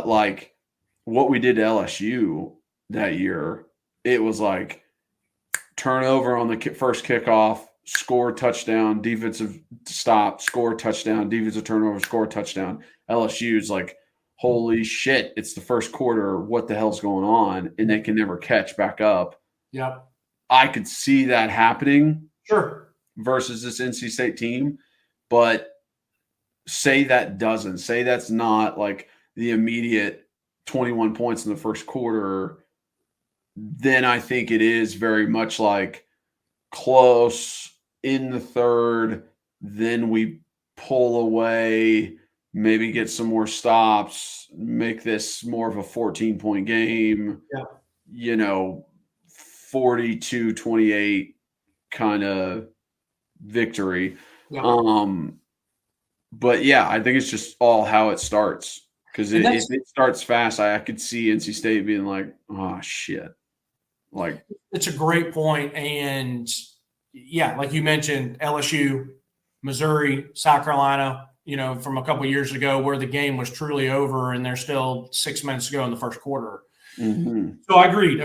like what we did to LSU that year, it was like turnover on the first kickoff, score touchdown, defensive stop, score touchdown, defensive turnover, score touchdown. LSU's like, holy shit, it's the first quarter. What the hell's going on? And they can never catch back up. Yep. I could see that happening. Sure. Versus this NC State team. But say that's not like the immediate 21 points in the first quarter, then I think it is very much like close in the third, then we pull away, maybe get some more stops, make this more of a 14-point game, 42-28 kind of victory. Yeah. But yeah, I think it's just all how it starts. Because if it starts fast, I could see NC State being like, oh, shit. Like, it's a great point. And, yeah, like you mentioned, LSU, Missouri, South Carolina, from a couple of years ago where the game was truly over and there's still 6 minutes to go in the first quarter. Mm-hmm. So I agreed.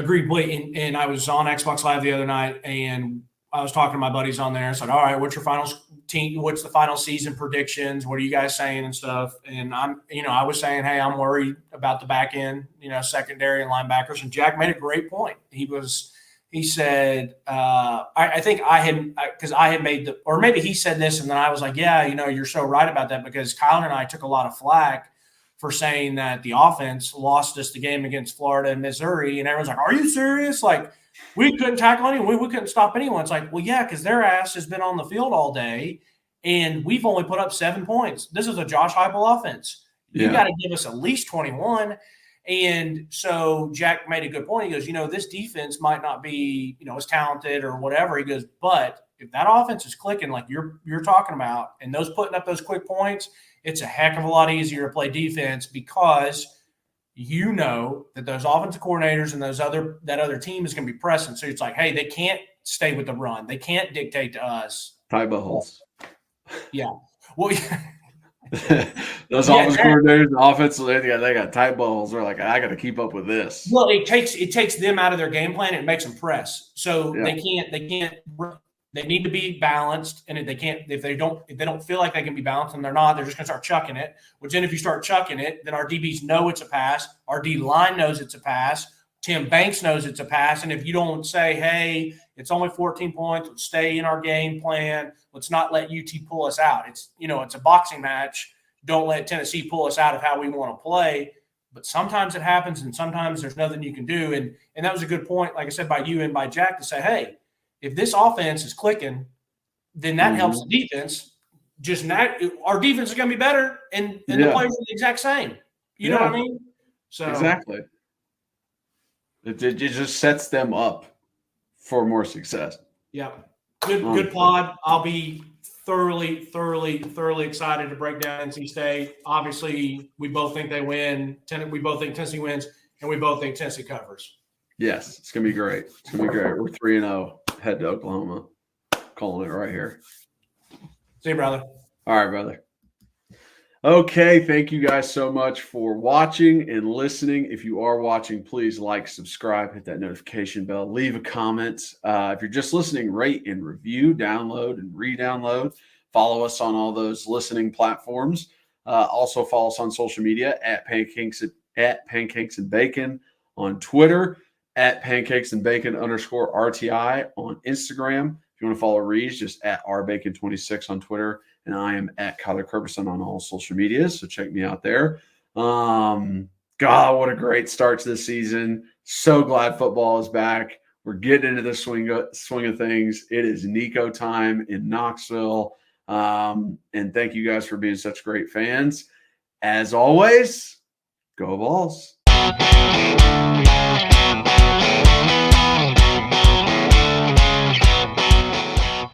And I was on Xbox Live the other night, and I was talking to my buddies on there. I said, all right, what's your final team? What's the final season predictions? What are you guys saying and stuff? And I was saying, hey, I'm worried about the back end, secondary and linebackers. And Jack made a great point. He said, I think because I had made or maybe he said this, and then I was like, yeah, you're so right about that, because Kyler and I took a lot of flack for saying that the offense lost us the game against Florida and Missouri. And everyone's like, are you serious? Like, we couldn't tackle anyone. We couldn't stop anyone. It's like, well, yeah, because their ass has been on the field all day, and we've only put up 7 points. This is a Josh Heupel offense. You got to give us at least 21. And so Jack made a good point. He goes, this defense might not be, as talented or whatever. He goes, but if that offense is clicking like you're talking about, and those putting up those quick points, it's a heck of a lot easier to play defense, because that those offensive coordinators and that other team is going to be pressing. So it's like, hey, they can't stay with the run. They can't dictate to us. Tie buttholes. Yeah. Well, yeah. Those offensive coordinators and offensive, they got tight balls. They're like, I got to keep up with this. Well, it takes them out of their game plan and it makes them press. So they can't. They need to be balanced, and if they don't feel like they can be balanced, and they're not, they're just going to start chucking it. Which then, if you start chucking it, then our DBs know it's a pass. Our D line knows it's a pass. Tim Banks knows it's a pass. And if you don't say, hey, it's only 14 points, let's stay in our game plan, let's not let UT pull us out. It's it's a boxing match. Don't let Tennessee pull us out of how we want to play. But sometimes it happens, and sometimes there's nothing you can do. And that was a good point, like I said, by you and by Jack, to say, hey, if this offense is clicking, then that helps the defense. Our defense is going to be better, and the players are the exact same. You know what I mean? So exactly. It just sets them up for more success. Yeah. Good pod. I'll be thoroughly excited to break down NC State. Obviously, we both think they win. We both think Tennessee wins, and we both think Tennessee covers. Yes, it's going to be great. It's going to be great. We're 3-0. Head to Oklahoma. Calling it right here. See you, brother. All right, brother. Okay, thank you guys so much for watching and listening. If you are watching, please like, subscribe, hit that notification bell, leave a comment. If you're just listening, rate and review, download and re-download. Follow us on all those listening platforms. Also follow us on social media at Pancakes and Bacon on Twitter, at Pancakes and Bacon _RTI on Instagram. If you want to follow Reese, just at rbacon26 on Twitter. And I am at Kyler Kerberson on all social media. So check me out there. God, what a great start to the season. So glad football is back. We're getting into the swing of things. It is Nico time in Knoxville. And thank you guys for being such great fans. As always, go Vols.